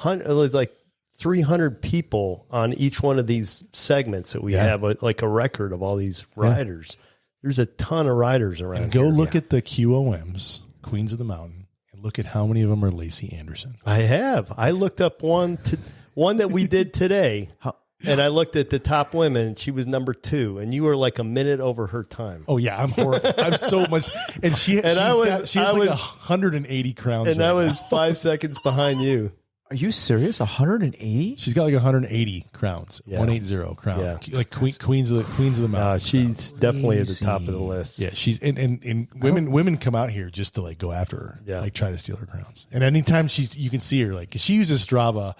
it was like 300 people on each one of these segments that we have, like a record of all these riders. There's a ton of riders around. And go look at the QOMs, Queens of the Mountain, and look at how many of them are Lacey Anderson. I have. I looked up one that we did today. And I looked at the top women, and she was number 2, and you were like a minute over her time. Oh yeah, I'm horrible. I'm so much, and she has like 180 crowns, and I was 5 seconds behind you. Are you serious? 180? She's got like 180 crowns, 180 crown, like Queens of the Mountain. She's definitely at the top of the list. Yeah, she's and women come out here just to like go after her, like try to steal her crowns. And anytime you can see her, like 'cause she uses Strava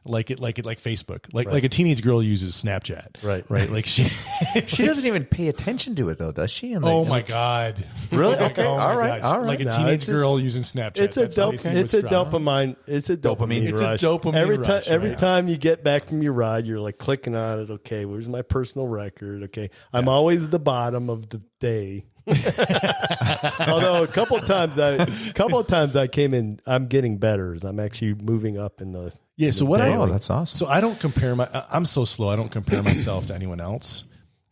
like Facebook, like a teenage girl uses Snapchat, Right. Like she doesn't even pay attention to it though, does she? And oh my God, really? Like, Okay, oh my all right, God. all right. Like a No, teenage girl using Snapchat. It's a dopamine. It's a dopamine. It's a rush. dopamine rush, Every right? time you get back from your ride, you're like clicking on it. Okay, where's my personal record? Okay, I'm always the bottom of the day. Although a couple of times I came in, I'm getting better. I'm actually moving up in the. Yeah. So what Oh, that's awesome. So I don't compare I'm so slow. I don't compare myself to anyone else,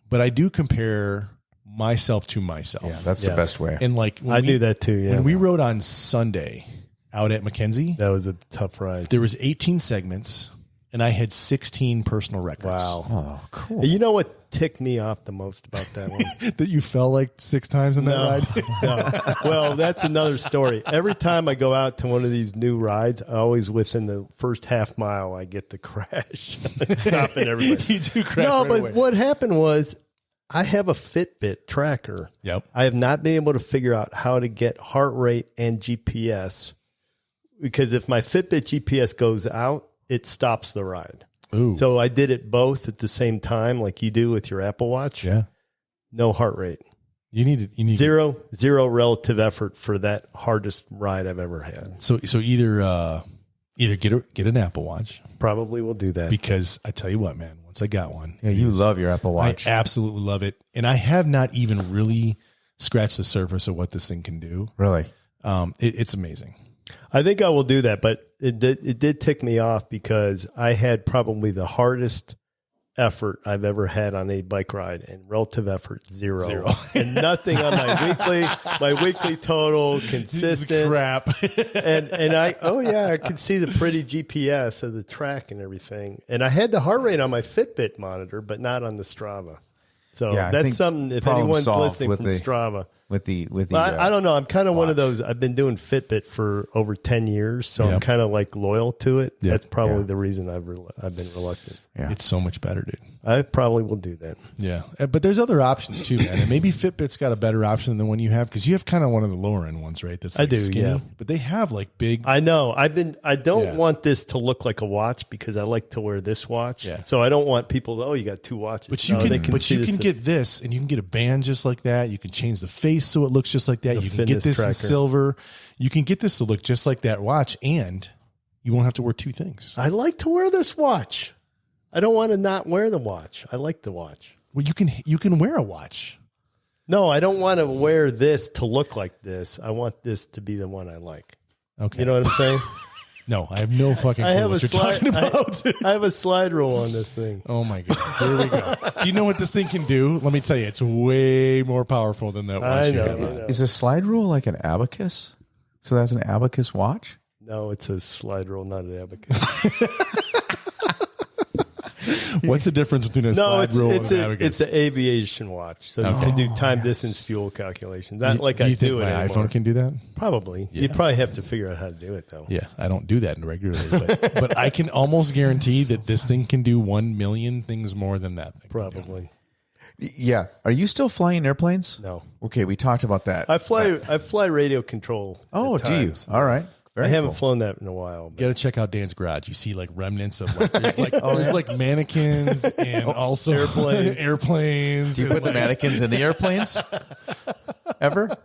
but I do compare myself to myself. Yeah, that's the best way. And like I do that too. Yeah. When we rode on Sunday out at Mackenzie, that was a tough ride. there was 18 segments and I had 16 personal records. Wow. Oh, cool. You know what ticked me off the most about that one? That you fell like 6 times in that ride? No. Well, that's another story. Every time I go out to one of these new rides, I always within the first half mile, I get the crash. Stopping everybody. You do crash No, right but away. what happened was I have a Fitbit tracker. Yep. I have not been able to figure out how to get heart rate and GPS because if my Fitbit GPS goes out, it stops the ride. Ooh. So I did it both at the same time, like you do with your Apple Watch. Yeah. No heart rate. You need Zero relative effort for that hardest ride I've ever had. So either get an Apple Watch, Probably will do that. because I tell you what, man, once I got one, Yeah, you love your Apple Watch. I absolutely love it. And I have not even really scratched the surface of what this thing can do. Really? It's amazing. I think I will do that, but it did tick me off because I had probably the hardest effort I've ever had on a bike ride, and relative effort zero. And nothing on my weekly total consistent. Crap. and I could see the pretty GPS of the track and everything. And I had the heart rate on my Fitbit monitor, but not on the Strava. So Yeah, I that's think something, if problem anyone's solved listening with from Strava. with the I don't know. I'm kind of one of those. I've been doing Fitbit for over 10 years, so I'm Yep. kind of like loyal to it. Yeah. That's probably Yeah. the reason I've been reluctant. Yeah. It's so much better, dude. I probably will do that. Yeah. But there's other options too, man. And maybe Fitbit's got a better option than the one you have, because you have kind of one of the lower end ones, right? That's I like do, skinny, yeah. but they have like big. I know. I don't Yeah. want this to look like a watch because I like to wear this watch. Yeah. So I don't want people to, you got two watches. But you No, they can, see this as- get this, and you can get a band just like that. You can change the face so it looks just like that. The You can get fitness this in tracker. silver. You can get this to look just like that watch, and you won't have to wear two things. I like to wear this watch. I don't want to not wear the watch. I like the watch. Well, you can wear a watch. No, I don't want to wear this to look like this. I want this to be the one I like. Okay. You know what I'm saying? No, I have no fucking clue I have what a you're slide. talking about. I have a slide rule on this thing. Oh my god! Here we go. Do you know what this thing can do? Let me tell you, it's way more powerful than that watch. I you know. have I on. know. Is a slide rule like an abacus? So that's an abacus watch? No, it's a slide rule, not an abacus. What's the difference between a No, slide rule and an abacus? it's an aviation watch, so you can do time, distance, fuel calculations. Not like do I you think do it my anymore. iPhone can do that? Probably. Yeah. You'd probably have to figure out how to do it though. Yeah, I don't do that regularly, but I can almost guarantee that this thing can do 1 million things more than that thing. Probably. Yeah. Are you still flying airplanes? No. Okay, we talked about that. I fly radio control. Oh, at do you? times. All right. Very I haven't cool. flown that in a while. You But got to check out Dan's garage. You see like remnants of like there's like mannequins and also airplanes. Do you and, put the mannequins in the airplanes? Ever?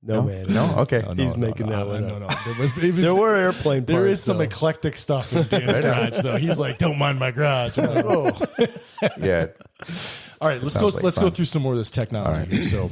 no, man. No? Okay. Oh, He's making that one No. up. There There were airplane parts. There is some though. eclectic stuff in Dan's garage, though. He's like, "Don't mind my garage." I'm like, "Oh, Yeah. all right." Let's sounds like go fun. through some more of this technology here. So,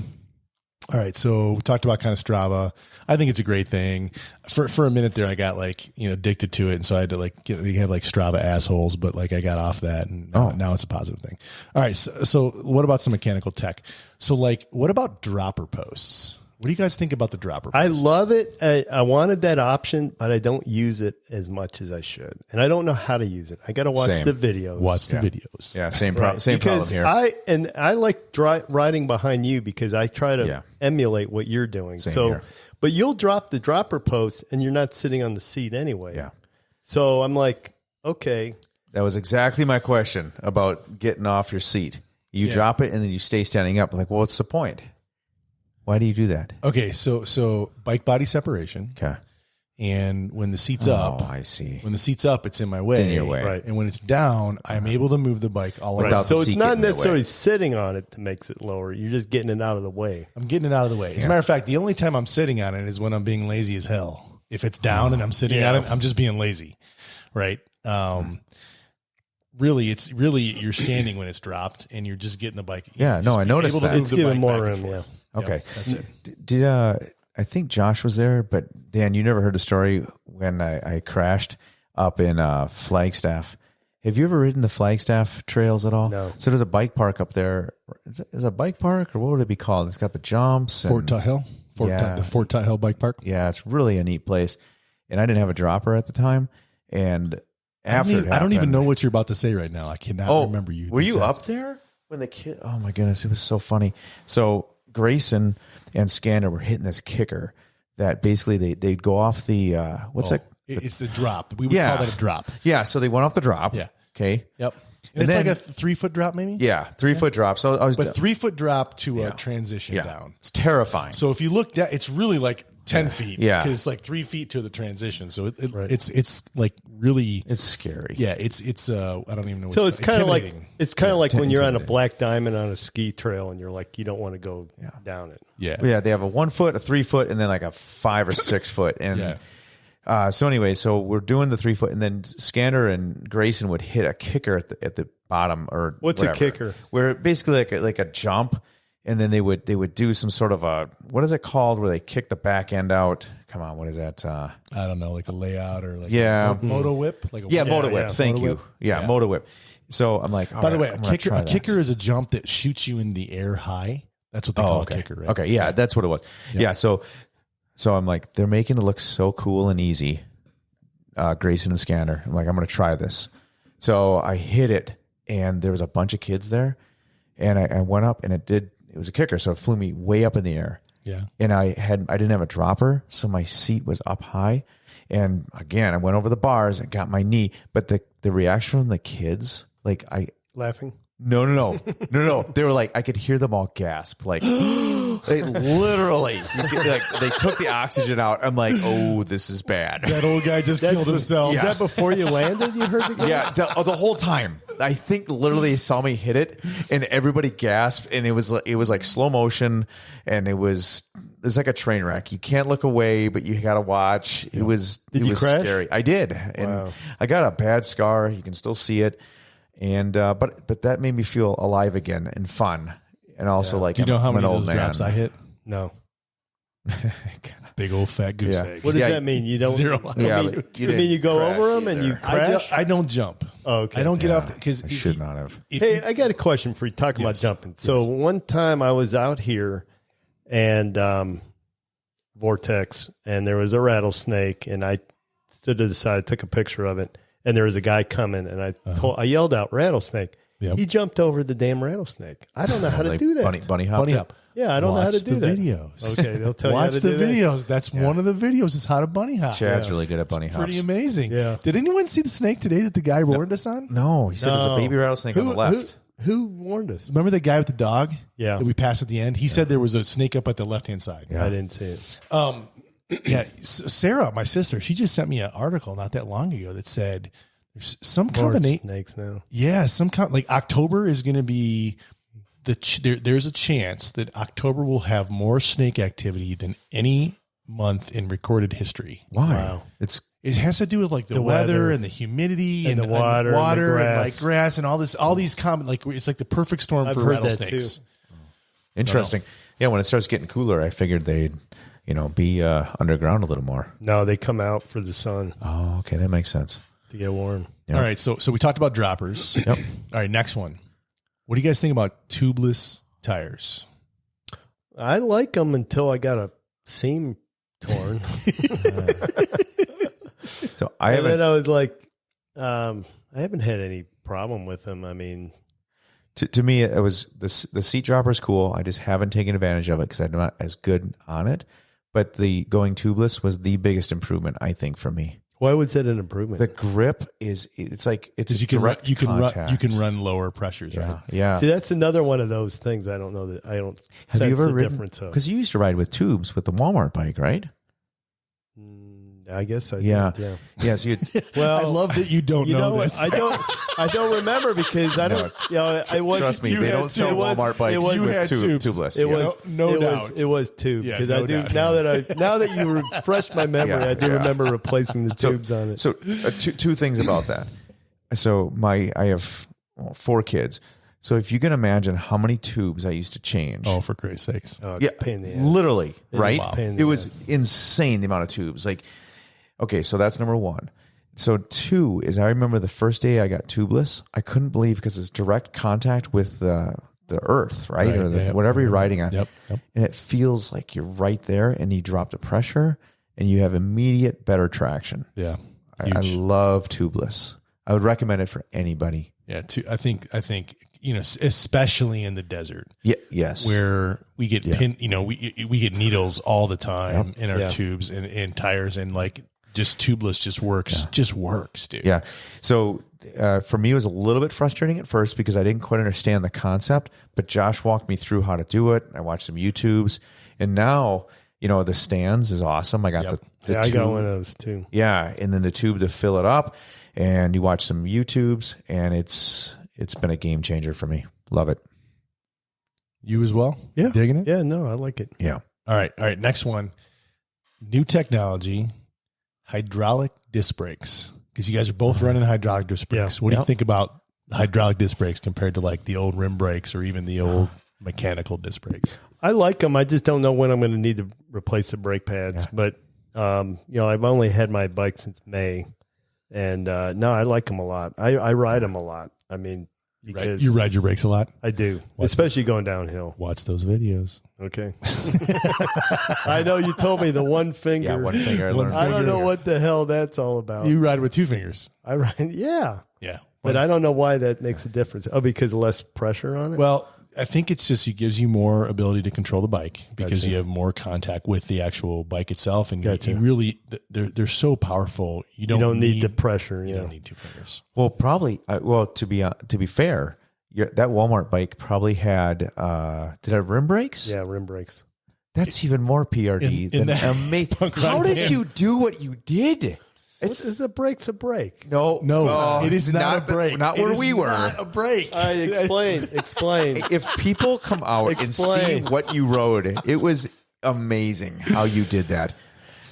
all right. So we talked about kind of Strava. I think it's a great thing. For a minute there, I got like addicted to it, and so I had to they have like Strava assholes, but like I got off that, and now it's a positive thing. All right. So what about some mechanical tech? So like, what about dropper posts? What do you guys think about the dropper post? I love it. I wanted that option, but I don't use it as much as I should, and I don't know how to use it. I got to watch Same. the videos. Watch the videos. Yeah, same problem Because here. I like riding behind you because I try to Yeah. emulate what you're doing. Same so, here. but you'll drop the dropper post and you're not sitting on the seat anyway. Yeah. So I'm like, okay, That was exactly my question about getting off your seat. You drop it and then you stay standing up. I'm like, well, what's the point? Why do you do that? Okay, so bike body separation. Okay. And when the seat's up, I see. When the seat's up, it's in my way. It's in your way. Right. And when it's down, I'm able to move the bike all Right. around. So it's seat not getting in the necessarily way. sitting on it that makes it lower. You're just getting it out of the way. I'm getting it out of the way. As a matter of fact, the only time I'm sitting on it is when I'm being lazy as hell. If it's down and I'm sitting on it, I'm just being lazy. Right. Really, you're standing when it's dropped and you're just getting the bike. Yeah, no, I noticed that. It's giving more room, yeah. Okay. That's it. Did I think Josh was there, but Dan, you never heard the story when I crashed up in Flagstaff. Have you ever ridden the Flagstaff trails at all? No. So there's a bike park up there. Is it a bike park or what would it be called? It's got the jumps. Fort Tut Hill? The Fort Tut Hill Bike Park? Yeah, it's really a neat place. And I didn't have a dropper at the time. And after I don't even know what you're about to say right now. I cannot remember you. Were you up there when the kid? Oh my goodness, it was so funny. So Grayson and Scanner were hitting this kicker that basically they'd go off the It's a drop. We would call that a drop. Yeah, so they went off the drop. Yeah. Okay. Yep. And it's then- like a 3-foot drop, maybe. Yeah, 3-foot drop. So I was, But 3-foot drop to a transition down. It's terrifying. So if you look down, it's really like 10 feet. Yeah. Because it's like 3 feet to the transition. So it's like really. It's scary. Yeah. It's I don't even know. So it's kind of like intimidating. when you're on a black diamond on a ski trail and you're like, you don't want to go down it. Yeah. Yeah, they have a 1 foot, a 3 foot, and then like a 5 or 6 foot. And so anyway, so we're doing the 3 foot, and then Scanner and Grayson would hit a kicker at the bottom or What's whatever, a kicker? Where basically like a jump, and then they would do some sort of a, what is it called, where they kick the back end out? Come on, what is that? I don't know, like a layout or like Yeah. a moto whip. Like a Moto whip. Thank Moto you. whip. Yeah, moto whip. So I'm like, By the way, a kicker is a jump that shoots you in the air high. That's what they call a kicker, right? Okay, yeah, that's what it was. Yeah, so I'm like, they're making it look so cool and easy. Grayson and Scanner. I'm like, I'm going to try this. So I hit it, and there was a bunch of kids there, and I went up, and it was a kicker, so it flew me way up in the air. Yeah. And I didn't have a dropper, so my seat was up high. And again, I went over the bars and got my knee, but the reaction from the kids, like Laughing? No. They were like, I could hear them all gasp. Like, they literally, they took the oxygen out. I'm like, oh, this is bad. That old guy just killed himself. Is that before you landed? You heard the guy? Yeah, the whole time. I think literally they saw me hit it, and everybody gasped, and it was like slow motion, and it's like a train wreck. You can't look away, but you got to watch. It was Did you crash? Scary. I did, and Wow. I got a bad scar. You can still see it, and but that made me feel alive again and fun, and also like, Do you know how I'm many an of old those drops I hit? No. Big old fat goose Yeah. egg. What does Yeah, that mean? You don't. zero. Yeah, You but you mean didn't you go crash over them and either. you crash? I don't jump. Oh, okay. I don't get Yeah, off because I should not have. Hey, I got a question for you. Talking about Yes. jumping. So one time I was out here and Vortex, and there was a rattlesnake, and I stood to the side, took a picture of it, and there was a guy coming, and I yelled out rattlesnake. Yep. He jumped over the damn rattlesnake. I don't know how to Like do that. bunny hop. Bunny hop. Yeah, I don't know how to Watch do the that. videos. Okay, they'll tell you how Watch to the do that. videos. That's one of the videos is how to bunny hop. Chad's really good at bunny hops. Pretty amazing. Yeah. Did anyone see the snake today that the guy warned us on? No, he said there's a baby rattlesnake on the left. Who warned us? Remember the guy with the dog? Yeah. That we passed at the end? He said there was a snake up at the left-hand side. I didn't see it. Yeah. Sarah, my sister, she just sent me an article not that long ago that said there's some More combination. snakes now. Yeah, like October is going to be there's a chance that October will have more snake activity than any month in recorded history. Why? Wow. It has to do with like the weather and the humidity And the water and the and like grass and all these common, like it's like the perfect storm I've for heard that rattlesnakes. too. Interesting. Yeah, when it starts getting cooler, I figured they'd, be underground a little more. No, they come out for the sun Oh, okay, that makes sense. to get warm. Yeah. All right, so we talked about droppers. Yep. All right, next one. What do you guys think about tubeless tires? I like them until I got a seam torn. So I And then haven't. I was like, I haven't had any problem with them. I mean, To me, it was the seat dropper is cool. I just haven't taken advantage of it because I'm not as good on it. But the going tubeless was the biggest improvement, I think, for me. why was that an improvement? The grip it's Because direct you contact. can run lower pressures, right? Yeah. See, that's another one of those things I don't know that I don't Have sense you ever the ridden? difference of. Because you used to ride with tubes with the Walmart bike, right? I guess I Yeah. did. Yeah. Yeah. So you, Well, I love that you don't know what? this. I don't remember because I don't. I was. trust me, you they had don't sell tubes. Walmart bikes You had with tubes. tubeless. It Yeah. was No doubt. It was tube Yeah, because no I do doubt. now that you refreshed my memory, Yeah, I do yeah. remember replacing the tubes on it. So two things about that. So I have 4 kids. So if you can imagine how many tubes I used to change. Oh, for Christ's sakes. Oh, it's Yeah, a pain in the ass. literally, right? is a pain in It the was ass. insane the amount of tubes. Like, okay, so that's number 1. So 2 is I remember the first day I got tubeless. I couldn't believe because it's direct contact with the earth, right? Right, Or yeah, whatever you're riding on. Yep. And it feels like you're right there and you drop the pressure and you have immediate better traction. Yeah. I Huge. love tubeless. I would recommend it for anybody. Yeah. I think, especially in the desert Yeah. Yes. where we get pinned, we get needles all the time in our Yeah. tubes and tires, and like just tubeless just works, dude. Yeah. So for me, it was a little bit frustrating at first because I didn't quite understand the concept, but Josh walked me through how to do it. I watched some YouTubes, and now, the stands is awesome. I got the I tube. got one of those too. Yeah. And then the tube to fill it up, and you watch some YouTubes, and it's been a game changer for me. Love it. You as well? Yeah. Digging it? Yeah, no, I like it. Yeah. All right. Next one, new technology, hydraulic disc brakes. Because you guys are both running hydraulic disc brakes. Yeah. What do you think about hydraulic disc brakes compared to like the old rim brakes or even the old mechanical disc brakes? I like them. I just don't know when I'm going to need to replace the brake pads. Yeah. But I've only had my bike since May, and no, I like them a lot. I ride them a lot. I mean, because You ride your brakes a lot? I do, What's especially going downhill. Watch those videos. Okay. I know you told me the one finger. Yeah. One thing I One learned. I don't finger. know what the hell that's all about. You ride with 2 fingers. I ride, yeah, Yeah. but I don't know why that makes a difference. Oh, because of less pressure on it. Well, I think it's just it gives you more ability to control the bike because Gotcha. you have more contact with the actual bike itself, and Gotcha. you really they're so powerful. You you don't need the need pressure. you Yeah. don't need 2 fingers. Well, probably. To be fair, that Walmart bike probably had. Did it have rim brakes? Yeah, rim brakes. That's even more PRD in than that amazing. punk How rock did Dan. you do what you did? It's a brake's a brake. No, It is not a brake. Not It where is we were. Not a brake. All right, explain. If people come out and see Explain. what you rode, it was amazing how you did that.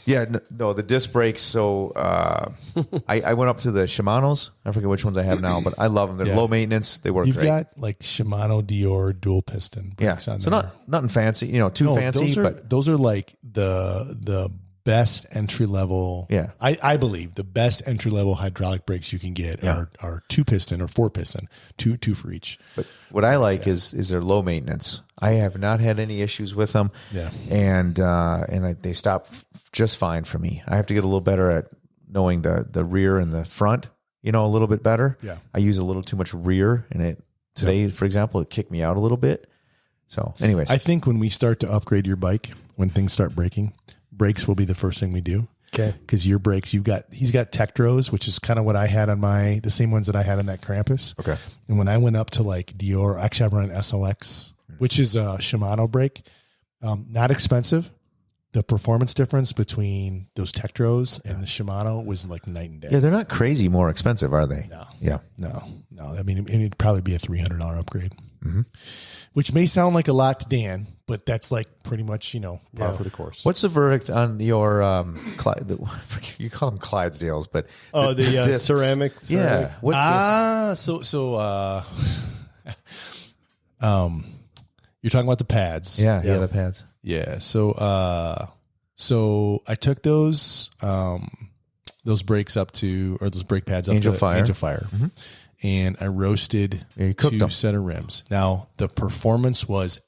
Yeah, no, the disc brakes. So I went up to the Shimano's. I forget which ones I have now, but I love them. They're Yeah. low maintenance. They work You've great. got like Shimano Dior dual piston Yeah, brakes on so there. nothing fancy. Too No, fancy, but those are like the best entry level. Yeah. I believe the best entry level hydraulic brakes you can get are 2 piston or 4 piston, two for each. But what I like is they're low maintenance. I have not had any issues with them. Yeah. And they stop just fine for me. I have to get a little better at knowing the rear and the front, a little bit better. Yeah. I use a little too much rear, and today, for example, it kicked me out a little bit. So, anyways, I think when we start to upgrade your bike, when things start breaking, brakes will be the first thing we do. Okay. Because your brakes, he's got Tektros, which is kind of what I had on the same ones that I had on that Krampus. Okay. And when I went up to like Dior, actually I run an SLX, which is a Shimano brake, not expensive. The performance difference between those Tektros and the Shimano was like night and day. yeah, they're not crazy more expensive, are they? No. Yeah. No. I mean, it'd probably be a $300 upgrade, which may sound like a lot to Dan, but that's like pretty much, par for the course. What's the verdict on your you call them Clydesdales, but Oh, the discs. ceramic. Yeah. What, You're talking about the pads. yeah, the pads. Yeah. So I took those brakes up to, or those brake pads up Angel to Fire. Angel Fire. And I roasted Yeah, you cooked 2 them. set of rims. Now the performance was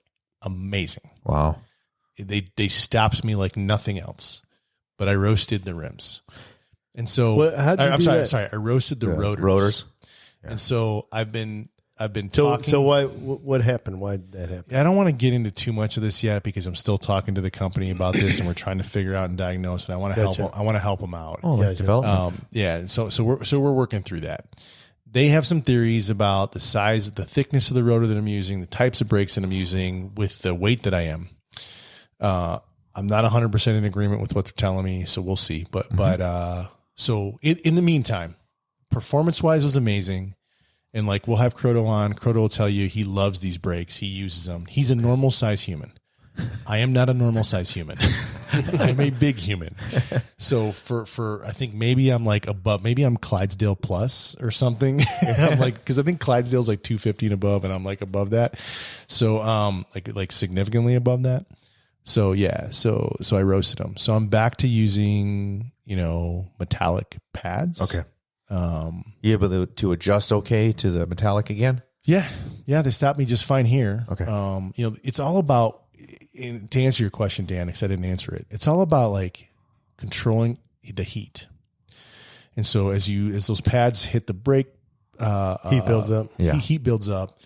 amazing. Wow. They stopped me like nothing else, but I roasted the rims. And so How'd you I'm do sorry. that? I'm sorry. I roasted the rotors. Rotors. And so I've been So talking. so what happened? Why did that happen? I don't want to get into too much of this yet because I'm still talking to the company about this and we're trying to figure out and diagnose. And I want to Gotcha. help. I want to help them out. Oh, like Gotcha. development. Yeah. So we're working through that. They have some theories about the size, the thickness of the rotor that I'm using, the types of brakes that I'm using with the weight that I am. I'm not 100% in agreement with what they're telling me, so we'll see. But so in the meantime, performance wise was amazing. And like, we'll have Croto on. Croto will tell you he loves these brakes. He uses them. He's a normal size human. I am not a normal size human. I'm a big human. So for I think maybe I'm like above, maybe I'm Clydesdale plus or something. I'm like, cause I think Clydesdale's like 250 and above, and I'm like above that. So, like significantly above that. So yeah, so I roasted them. So I'm back to using, metallic pads. Okay. You able to adjust okay to the metallic again? Yeah. They stopped me just fine here. Okay. It's all about, and to answer your question, Dan, because I didn't answer it, it's all about like controlling the heat. And so as those pads hit the brake, Heat builds up. Yeah. Heat builds up.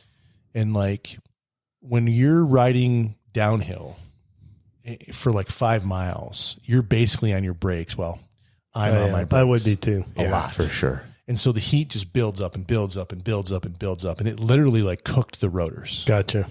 And like when you're riding downhill for like 5 miles, you're basically on your brakes. Well, I'm on my brakes. I would be too. A lot. For sure. And so the heat just builds up and builds up and builds up and builds up. And it literally like cooked the rotors. Gotcha.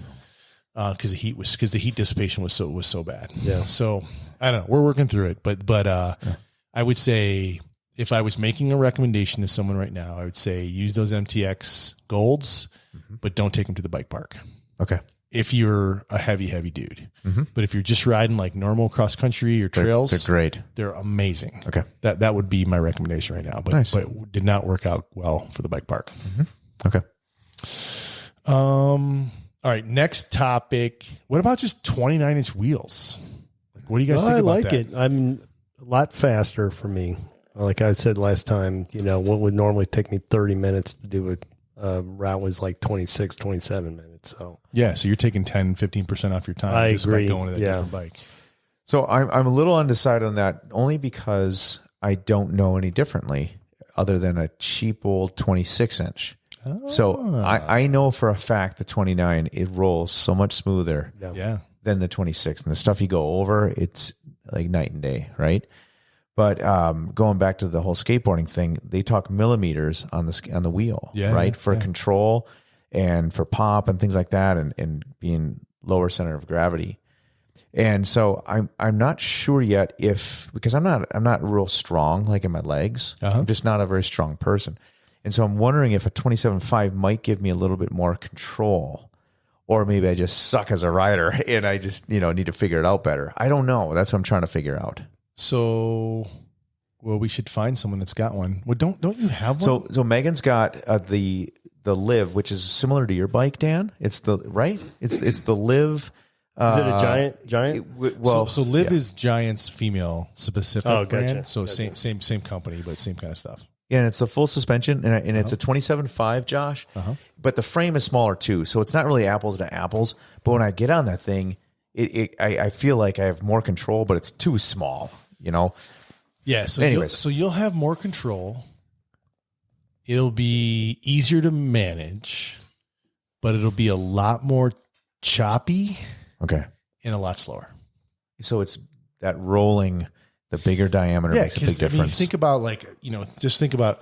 Because the heat dissipation was so bad. Yeah. So I don't know. We're working through it, but I would say if I was making a recommendation to someone right now, I would say use those MTX Golds, but don't take them to the bike park. Okay. If you're a heavy dude, Mm-hmm. but if you're just riding like normal cross country or trails, They're great. They're amazing. Okay. That would be my recommendation right now, but Nice. but did not work out well for the bike park. Okay. All right, next topic. What about just 29-inch wheels? Like, what do you guys think I about like that? it. I'm a lot faster for me. Like I said last time, what would normally take me 30 minutes to do a route was like 26, 27 minutes. So Yeah, so you're taking 10, 15% off your time I just agree. by going to that Yeah. different bike. So I'm a little undecided on that, only because I don't know any differently other than a cheap old 26-inch. So I know for a fact the 29, it rolls so much smoother Yeah. than the 26. And the stuff you go over, it's like night and day, right? But going back to the whole skateboarding thing, they talk millimeters on the wheel, Yeah, right? For yeah. control and for pop and things like that, and being lower center of gravity. And so I'm not sure yet because I'm not real strong like in my legs. I'm just not a very strong person. And so I'm wondering if a 27.5 might give me a little bit more control, or maybe I just suck as a rider and I just, need to figure it out better. I don't know. That's what I'm trying to figure out. So, we should find someone that's got one. Well, don't you have one? So Megan's got the Liv, which is similar to your bike, Dan. It's the Liv. is it a giant? So Liv is Giant's female specific Oh, gotcha. brand. So Gotcha. same company, but same kind of stuff. Yeah, and it's a full suspension, and it's a 27.5, Josh. But the frame is smaller too, so it's not really apples to apples. But when I get on that thing, I feel like I have more control, but it's too small, Yeah. So Anyways. so you'll have more control. It'll be easier to manage, but it'll be a lot more choppy Okay. and a lot slower. So it's that rolling, the bigger diameter makes a big difference. Think about just think about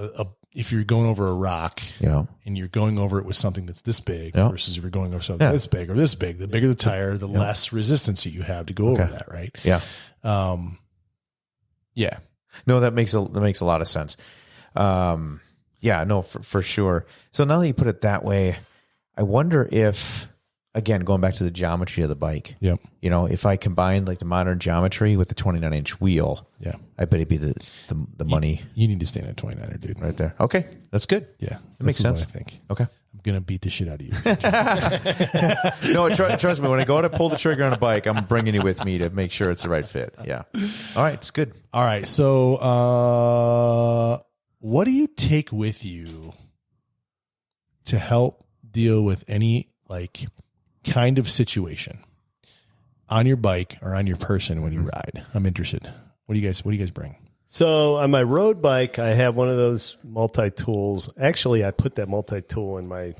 if you're going over a rock, and you're going over it with something that's this big versus if you're going over something this big or this big. The bigger the tire, the less resistance that you have to go over that, right? Yeah. Yeah. No, that makes a lot of sense. Yeah, no, for sure. So now that you put it that way, I wonder if, again, going back to the geometry of the bike, Yep. if I combined like the modern geometry with the 29-inch wheel, Yeah. I bet it'd be the money You need to stand at 29er, dude. right there. Okay, that's good. Yeah. That makes This is sense. what I think. Okay. I'm going to beat the shit out of you. No, trust me, when I go to pull the trigger on a bike, I'm bringing you with me to make sure it's the right fit. Yeah. All right, it's good. All right. So, what do you take with you to help deal with any kind of situation on your bike or on your person when you ride? I'm interested. What do you guys bring? So on my road bike, I have one of those multi-tools. Actually, I put that multi-tool in my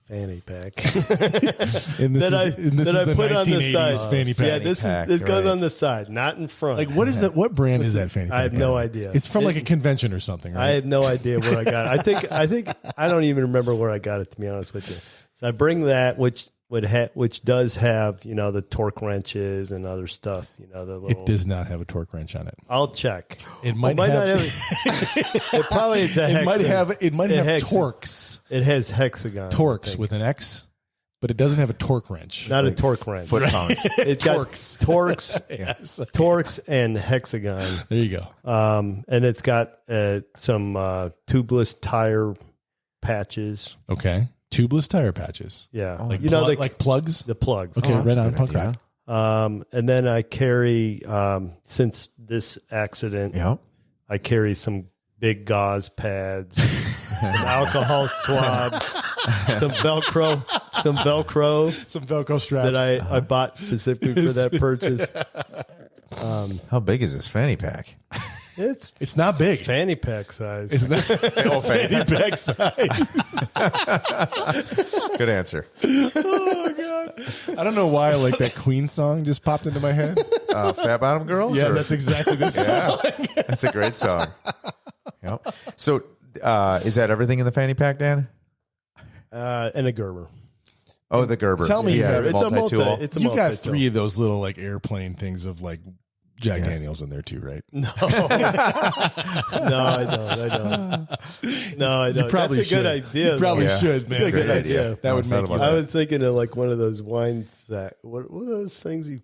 fanny pack that I put on the side. Fanny pack. Yeah, this goes on the side, not in front. Like, what is that? What brand is that fanny pack? I have no idea. It's from like a convention or something, right? I have no idea where I got it. I think I don't even remember where I got it, to be honest with you. So I bring that, which which does have, the torque wrenches and other stuff, the little, It does not have a torque wrench on it. I'll check. It might have. not have it probably is a It might have hex- torques. It has hexagon. Torques with an X, but it doesn't have a torque wrench. Not a torque wrench. Foot pounds. It's Torques. got torques, Yes. torques and hexagon. There you go. And it's got some tubeless tire patches. Okay. Tubeless tire patches. Yeah. Like the plugs? the plugs. Okay, that's right a on, good punk idea. rock. And then I carry, since this accident, Yep. I carry some big gauze pads, some alcohol swabs, some Velcro, Some Velcro straps. that I bought specifically for that purchase. How big is this fanny pack? It's not big. Fanny pack size. It's not fanny pack size. Good answer. Oh, God. I don't know why like that Queen song just popped into my head. Fat Bottom Girls? Yeah, or- that's exactly the song. Yeah, that's a great song. Yep. So, is that everything in the fanny pack, Dan? And a Gerber. Oh, the Gerber. Tell me you have- It's a multi-tool. It's a You got multi-tool. 3 of those little like airplane things of like Jack Daniels in there too, right? No, I don't. No, I don't. You probably That's a should. good idea. You probably Yeah. should, man. It's a good Great idea. That would I make thought you. about I was thinking of like one of those wine sack. What are those things you?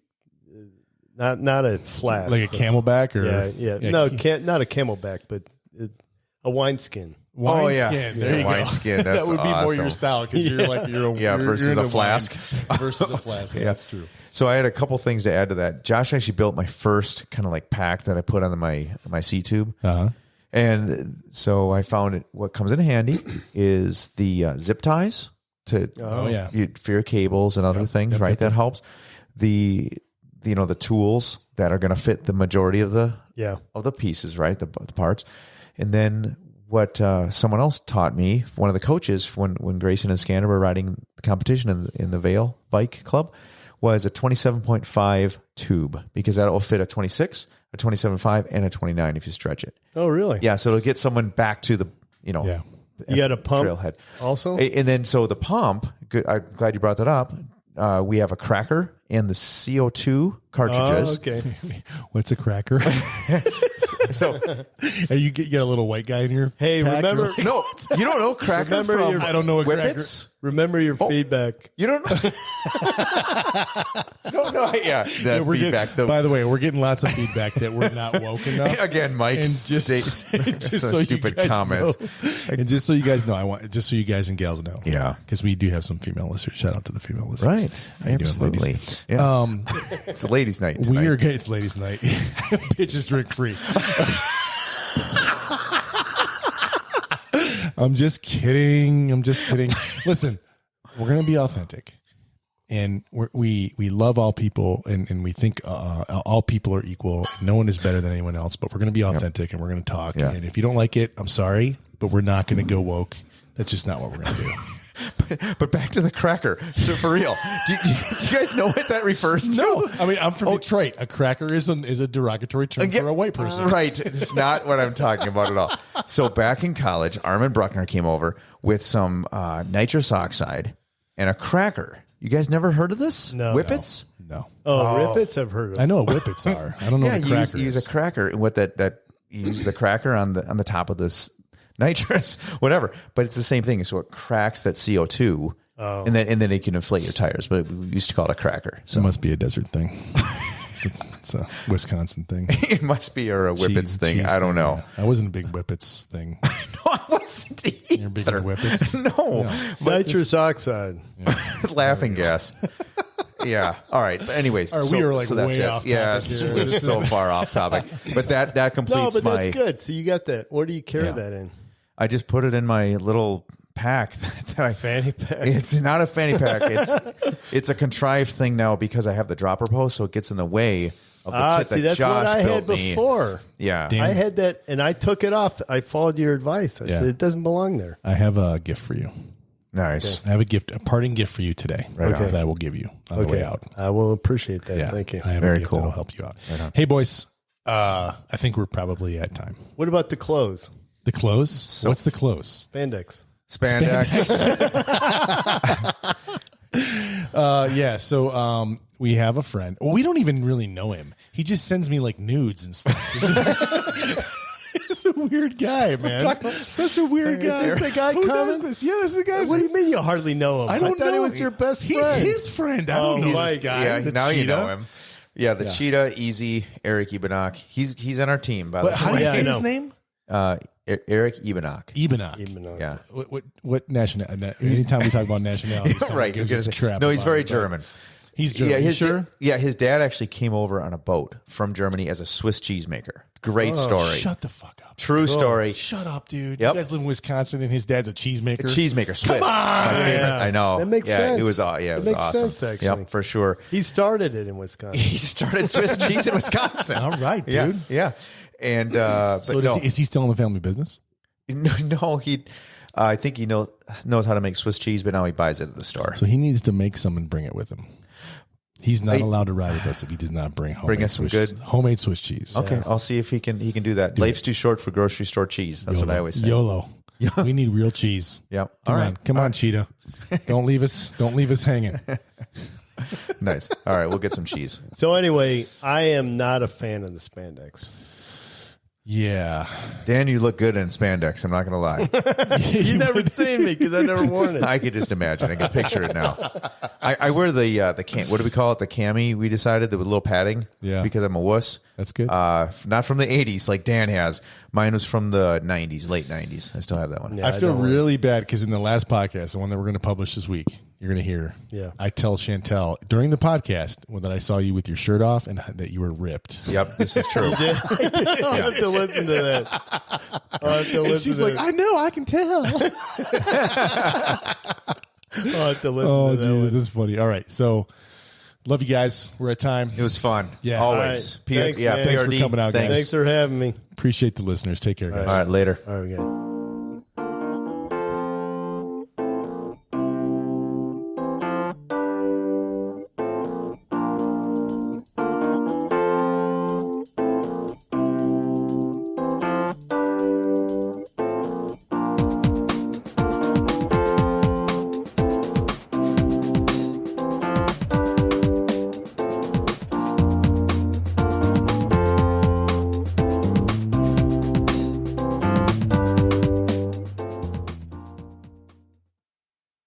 Not a flask. Like a camelback or yeah. No, not a camelback, but a wineskin. wine Oh, yeah. skin. Yeah, There you wine go. skin. That's that would be more awesome. your style because you're like you're versus you're a into flask. wine versus a flask. Yeah, that's true. So I had a couple things to add to that. Josh actually built my first kind of like pack that I put on my C tube. Uh-huh. And so I found it. What comes in handy is the zip ties to Oh, yeah. for your cables and other things, right? That helps. The tools that are going to fit the majority of the pieces, right? The parts. And then what someone else taught me, one of the coaches when Grayson and Scanner were riding the competition in the Vail Bike Club, was a 27.5 tube, because that will fit a 26, a 27.5, and a 29 if you stretch it. Oh, really? Yeah, so it'll get someone back to the You got a pump trailhead also? And then so the pump, good, I'm glad you brought that up. We have a cracker and the CO2 cartridges. Oh, okay. What's a cracker? So you got a little white guy in your Hey, pack? remember- You're like, no, you don't know cracker Remember from your- I don't know a Whippets? Remember your feedback. You don't know? Don't know. Yeah, that we're feedback. getting, by the way, we're getting lots of feedback that we're not woke enough. Again, Mike's so you stupid guys comments. know- and just so you guys know, just so you guys and gals know, Yeah. because we do have some female listeners. Shout out to the female listeners, Right. How you doing, Absolutely. ladies? Yeah. It's a ladies' night tonight. It's ladies' night. Bitches drink free. I'm just kidding. Listen, we're gonna be authentic, and we love all people, and we think all people are equal. No one is better than anyone else. But we're gonna be authentic, and we're gonna talk. Yeah. And if you don't like it, I'm sorry, but we're not gonna go woke. That's just not what we're gonna do. But back to the cracker. So for real, do you guys know what that refers to? No, I mean I'm from Detroit. A cracker is a derogatory term for a white person. Right. It's not what I'm talking about at all. So back in college, Armin Bruckner came over with some nitrous oxide and a cracker. You guys never heard of this? No. Whippets? No, Rippets I've heard of. I know what whippets are. I don't know Yeah, what a you cracker use is. a cracker. And what that you use the cracker on the top of this nitrous, whatever. But it's the same thing. So it cracks that CO2. And then it can inflate your tires, but we used to call it a cracker. So it must be a desert thing. It's a Wisconsin thing. It must be or a Whippets thing. Cheese I don't know. Yeah. I wasn't a big Whippets thing. No, I wasn't either. You're big into Whippets? No, Nitrous oxide. laughing gas. Yeah. All right. But anyways, All right, we are, like, that's way it. off topic Yes, here. we're so far off topic. But that No, completes but my. that's good. So you got that. Where do you carry Yeah. that in? I just put it in my little pack that I. Fanny pack. It's not a fanny pack. It's a contrived thing now because I have the dropper post, so it gets in the way of the kit See, that that's Josh what I built had me. before. Yeah. Dan, I had that, and I took it off. I followed your advice. I said, it doesn't belong there. I have a gift for you. Nice. I have a parting gift for you today. Right that I will give you on the way out. I will appreciate that. Yeah, Thank you. I have Very a gift cool. that'll help you out. Hey, boys, I think we're probably at time. What about the clothes? The close? What's the close? Spandex. Spandex. Yeah. So we have a friend. Well, we don't even really know him. He just sends me like nudes and stuff. He's a weird guy, man. Such a weird guy. Is this the guy Who coming? does this? Yeah, this is the guy. What do you mean you hardly know him? I don't thought know. he was your best He's friend. his friend. I don't know my this guy. Yeah, The now you know cheetah. him. Yeah, the cheetah, Easy, Eric Ibanok. He's on our team, by the way. How do you Yeah, I say know. his name? Eric Ibanok. Ibanok. Yeah. What nationality? Anytime we talk about nationality, Right. Gives us crap No, he's about very it, but German. He's German. Yeah, You his sure? his dad actually came over on a boat from Germany as a Swiss cheesemaker. Great story. Shut the fuck up. True story. Shut up, dude. Yep. You guys live in Wisconsin, and his dad's a cheesemaker. Cheesemaker, Swiss. Come on! My favorite. Yeah. I know. That makes sense. It was it was makes awesome. sense, actually. Yep, for sure. He started it in Wisconsin. He started Swiss cheese in Wisconsin. All right, dude. Yeah, yeah. And but So no, is he still in the family business? no, he. I think he knows how to make Swiss cheese, but now he buys it at the store. So he needs to make some and bring it with him. He's not allowed to ride with us if he does not bring us some homemade Swiss cheese. Okay, I'll see if he can do that. Life's too short for grocery store cheese. That's what I always say. YOLO. We need real cheese. Yep. Come on, Cheetah. Don't leave us hanging. Nice. All right, we'll get some cheese. So anyway, I am not a fan of the spandex. Yeah. Dan, you look good in spandex. I'm not going to lie. You've never seen me because I never worn it. I could just imagine. I can picture it now. I wear the what do we call it? The cami. We decided with a little padding. Yeah. Because I'm a wuss. That's good. Not from the 80s like Dan has. Mine was from the 90s, late 90s. I still have that one. Yeah. I feel don't worry. really bad because in the last podcast, the one that we're going to publish this week, you're going to hear. Yeah. I tell Chantel during the podcast that I saw you with your shirt off and that you were ripped. Yep, this is true. I'll have to listen to that. I'll have to And listen she's to like, that. I know, I can tell. I'll have to listen Oh, to that geez, one. this is funny. All right, so love you guys. We're at time. It was fun. Yeah. Always. All right. Thanks, man. Thanks for PRD. coming out, guys. Thanks for having me. Appreciate the listeners. Take care, guys. All right, later. All right, we got it.